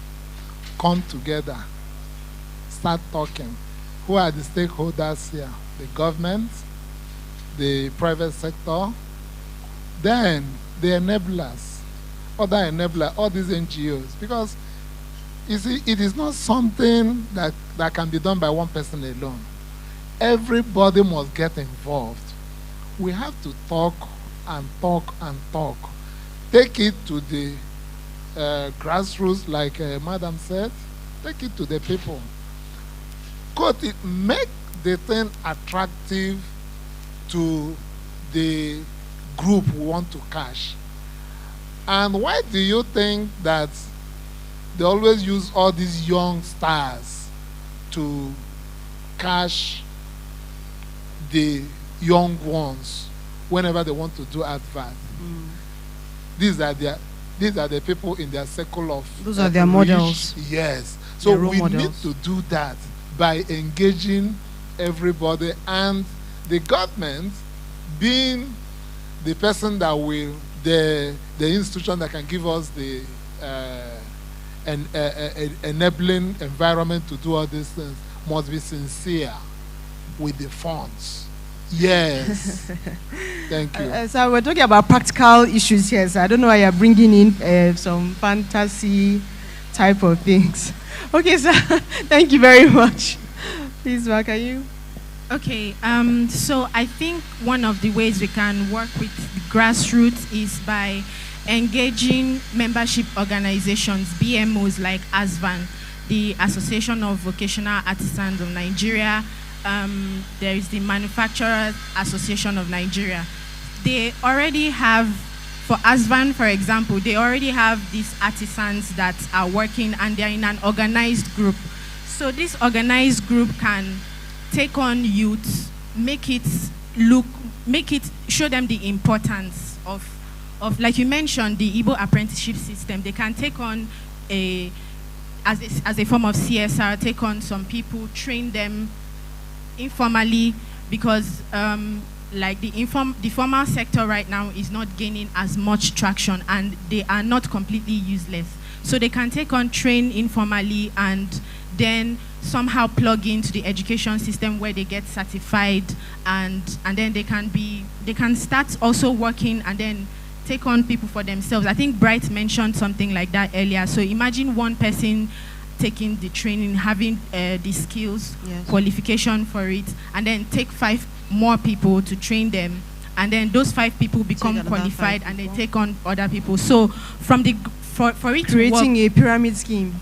come together, start talking. Who are the stakeholders here? The government, the private sector, then the enablers, other enablers, all these NGOs. Because you see, it is not something that can be done by one person alone. Everybody must get involved. We have to talk and talk and talk. Take it to the grassroots, like Madam said. Take it to the people. Make the thing attractive to the group we want to cash. And why do you think that they always use all these young stars to cash the young ones whenever they want to do advert? These are the people in their circle of Those are their models. Yes. So we models. need to do that by engaging everybody, and the government being the person that will, the institution that can give us the enabling environment to do all these things, must be sincere with the funds. Yes. Thank you. So we're talking about practical issues here. So I don't know why you're bringing in some fantasy type of things. Okay, sir. Thank you very much. Please, Mark, are you? Okay, so I think one of the ways we can work with the grassroots is by engaging membership organizations, BMOs like ASVAN, the Association of Vocational Artisans of Nigeria. There is the Manufacturers Association of Nigeria. They already have, for ASVAN, for example, they already have these artisans that are working and they're in an organized group. So this organized group can take on youth, show them the importance of, like you mentioned, the Igbo apprenticeship system. They can take on as a form of CSR, take on some people, train them informally, because like the formal sector right now is not gaining as much traction and they are not completely useless. So they can take on, train informally, and then somehow plug into the education system where they get certified, and then they can start also working and then take on people for themselves. I think Bright mentioned something like that earlier. So imagine one person taking the training, having the skills, yes, qualification for it, and then take 5 more people to train them, and then those 5 people become qualified and they take on other people. So from the for it creating to work, a pyramid scheme.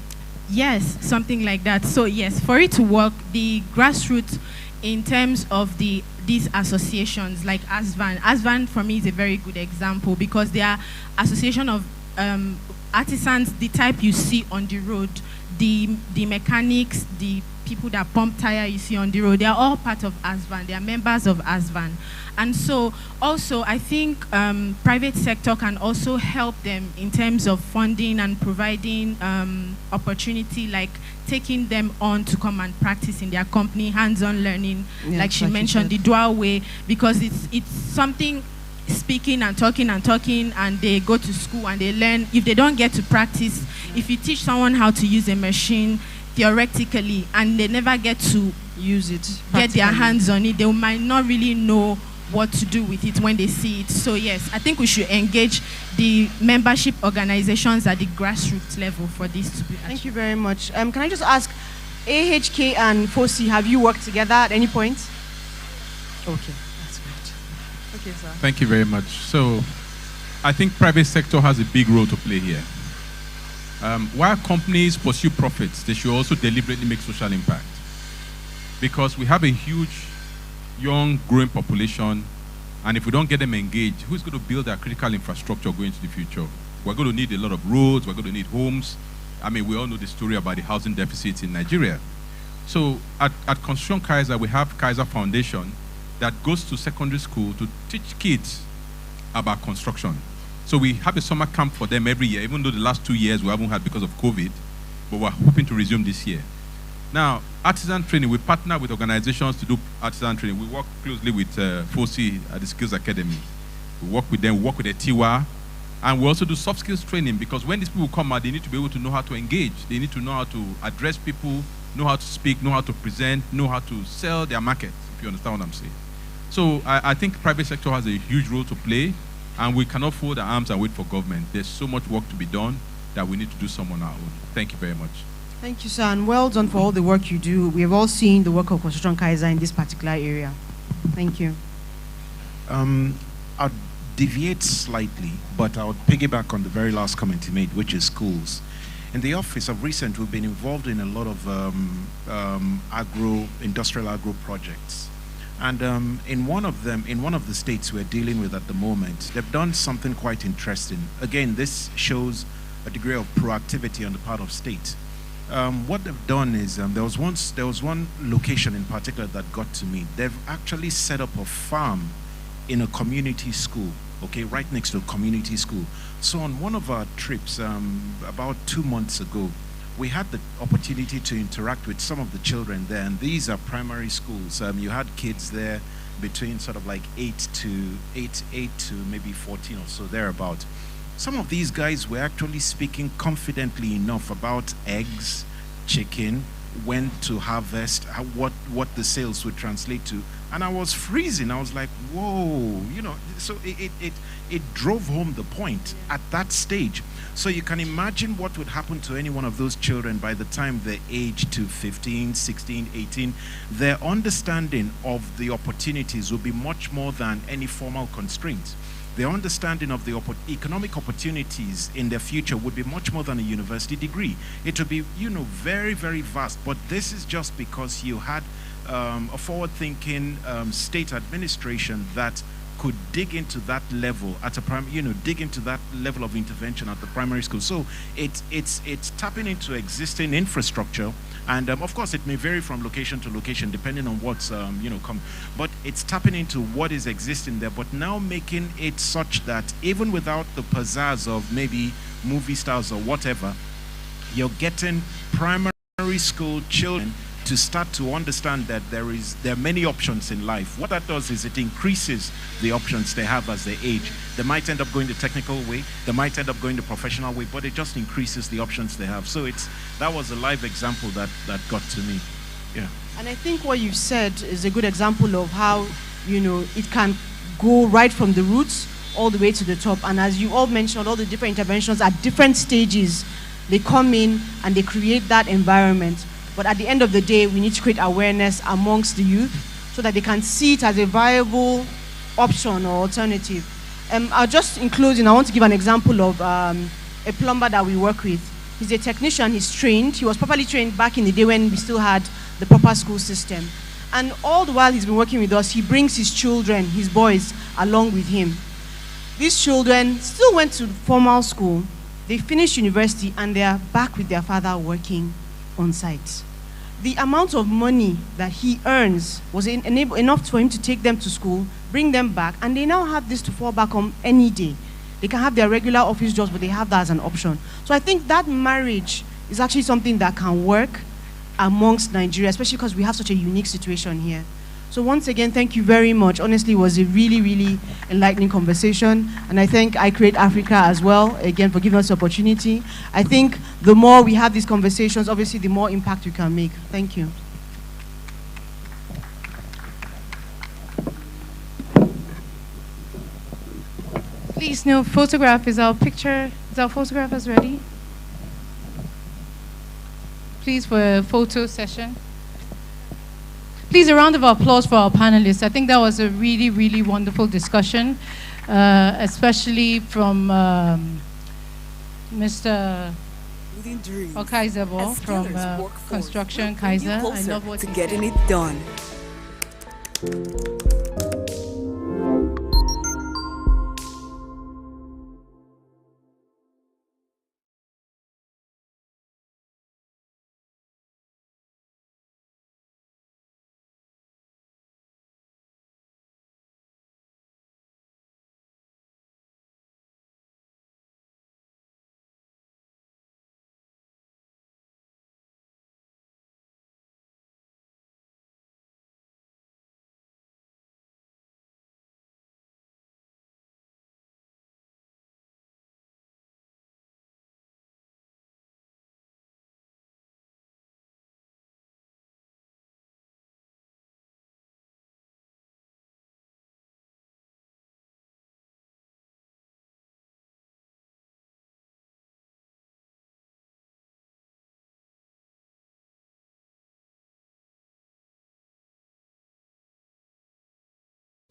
Yes, something like that. So yes, for it to work, the grassroots in terms of these associations like ASVAN for me is a very good example, because they are association of artisans, the type you see on the road, the mechanics, the people that pump tire you see on the road, they are all part of ASVAN. They are members of ASVAN. And so also I think private sector can also help them in terms of funding and providing opportunity, like taking them on to come and practice in their company, hands-on learning, yeah, like she mentioned, the dual way, because it's something speaking and talking and they go to school and they learn. If they don't get to practice, if you teach someone how to use a machine theoretically and they never get to use it, get their hands on it, they might not really know what to do with it when they see it. So yes, I think we should engage the membership organizations at the grassroots level for this to be achieved. Thank you very much. Can I just ask, AHK and FOSI, have you worked together at any point? Okay, that's great. Okay, sir. Thank you very much. So, I think private sector has a big role to play here. While companies pursue profits, they should also deliberately make social impact. Because we have a huge, young, growing population, and if we don't get them engaged, who's going to build our critical infrastructure going into the future? We're going to need a lot of roads, we're going to need homes. I mean, we all know the story about the housing deficit in Nigeria. So at Construction Kaiser, we have Kaiser Foundation that goes to secondary school to teach kids about construction. So we have a summer camp for them every year, even though the last 2 years we haven't had because of COVID, but we're hoping to resume this year. Now, artisan training, we partner with organizations to do artisan training. We work closely with FOSI at the Skills Academy. We work with them, we work with the TIWA, and we also do soft skills training, because when these people come out, they need to be able to know how to engage. They need to know how to address people, know how to speak, know how to present, know how to sell their market, if you understand what I'm saying. So I think private sector has a huge role to play, and we cannot fold our arms and wait for government. There's so much work to be done that we need to do some on our own. Thank you very much. Thank you, sir, and well done for all the work you do. We have all seen the work of Construction Kaiser in this particular area. Thank you. I'll deviate slightly, but I'll piggyback on the very last comment you made, which is schools. In the office of recent, we've been involved in a lot of industrial agro projects. And in one of the states we're dealing with at the moment, they've done something quite interesting. Again, this shows a degree of proactivity on the part of state. What they've done is, there was one location in particular that got to me. They've actually set up a farm in a community school, okay, right next to a community school. So on one of our trips, about 2 months ago, we had the opportunity to interact with some of the children there, and these are primary schools. You had kids there between sort of like 8 to maybe 14 or so, thereabout. Some of these guys were actually speaking confidently enough about eggs, chicken, when to harvest, what the sales would translate to. And I was freezing. I was like, whoa, you know, so it drove home the point at that stage. So you can imagine what would happen to any one of those children by the time they're aged to 15, 16, 18. Their understanding of the opportunities will be much more than any formal constraints. Their understanding of the economic opportunities in their future would be much more than a university degree. It would be, you know, very, very vast. But this is just because you had a forward-thinking state administration that could dig into that level at a dig into that level of intervention at the primary school. So it's tapping into existing infrastructure. And of course, it may vary from location to location depending on what's but it's tapping into what is existing there, but now making it such that even without the pizzazz of maybe movie stars or whatever, you're getting primary school children to start to understand that there are many options in life. What that does is it increases the options they have as they age. They might end up going the technical way, they might end up going the professional way, but it just increases the options they have. So that was a live example that got to me. Yeah. And I think what you've said is a good example of how, you know, it can go right from the roots all the way to the top. And as you all mentioned, all the different interventions at different stages, they come in and they create that environment. But at the end of the day, we need to create awareness amongst the youth so that they can see it as a viable option or alternative. I'll just, in closing, I want to give an example of a plumber that we work with. He's a technician, he's trained. He was properly trained back in the day when we still had the proper school system. And all the while he's been working with us, he brings his children, his boys, along with him. These children still went to formal school. They finished university and they are back with their father working on site. The amount of money that he earns was enough for him to take them to school, bring them back, and they now have this to fall back on any day. They can have their regular office jobs, but they have that as an option. So I think that marriage is actually something that can work amongst Nigeria, especially because we have such a unique situation here. So once again, thank you very much. Honestly, it was a really, really enlightening conversation. And I thank I Create Africa as well, again, for giving us the opportunity. I think the more we have these conversations, obviously, the more impact we can make. Thank you. Please Miss Neil, photograph, is our photographers ready? Please, for a photo session. Please, a round of applause for our panelists. I think that was a really, really wonderful discussion, especially from Mr. Okaizebo from Construction Kaiser. I love what he's getting it done.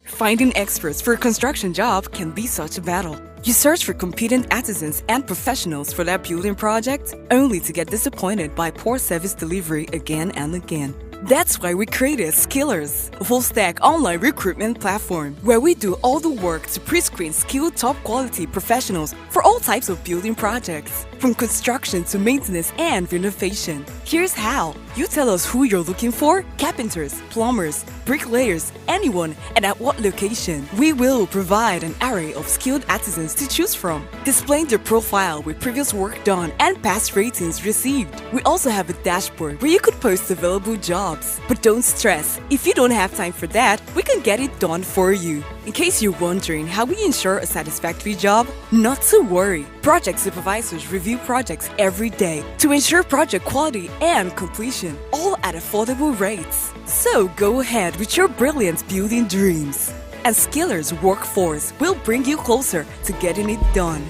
Finding experts for a construction job can be such a battle. You search for competent artisans and professionals for that building project, only to get disappointed by poor service delivery again and again. That's why we created Skillers, a full-stack online recruitment platform where we do all the work to pre-screen skilled top-quality professionals for all types of building projects, from construction to maintenance and renovation. Here's how. You tell us who you're looking for: carpenters, plumbers, bricklayers, anyone, and at what location. We will provide an array of skilled artisans to choose from, displaying their profile with previous work done and past ratings received. We also have a dashboard where you could post available jobs. But don't stress, if you don't have time for that, we can get it done for you. In case you're wondering how we ensure a satisfactory job, not to worry. Project supervisors review projects every day to ensure project quality and completion, all at affordable rates. So go ahead with your brilliant building dreams. And Skillers Workforce will bring you closer to getting it done.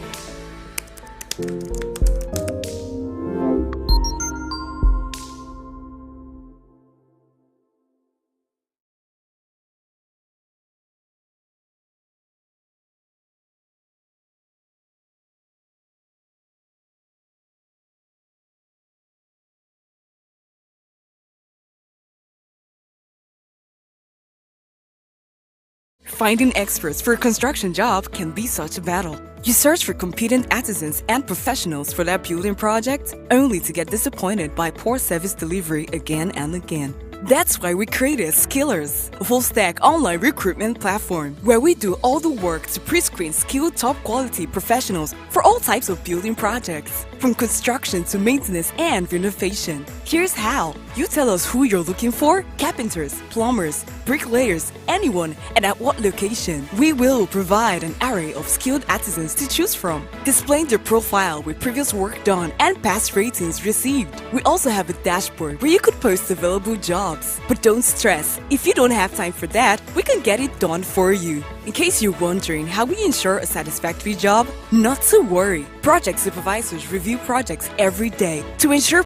Finding experts for a construction job can be such a battle. You search for competent artisans and professionals for that building project, only to get disappointed by poor service delivery again and again. That's why we created Skillers, a full-stack online recruitment platform where we do all the work to pre-screen skilled top-quality professionals for all types of building projects, from construction to maintenance and renovation. Here's how. You tell us who you're looking for: carpenters, plumbers, bricklayers, anyone, and at what location. We will provide an array of skilled artisans to choose from, displaying their profile with previous work done and past ratings received. We also have a dashboard where you could post available jobs. But don't stress, if you don't have time for that, we can get it done for you. In case you're wondering how we ensure a satisfactory job, not to worry. Project supervisors review projects every day to ensure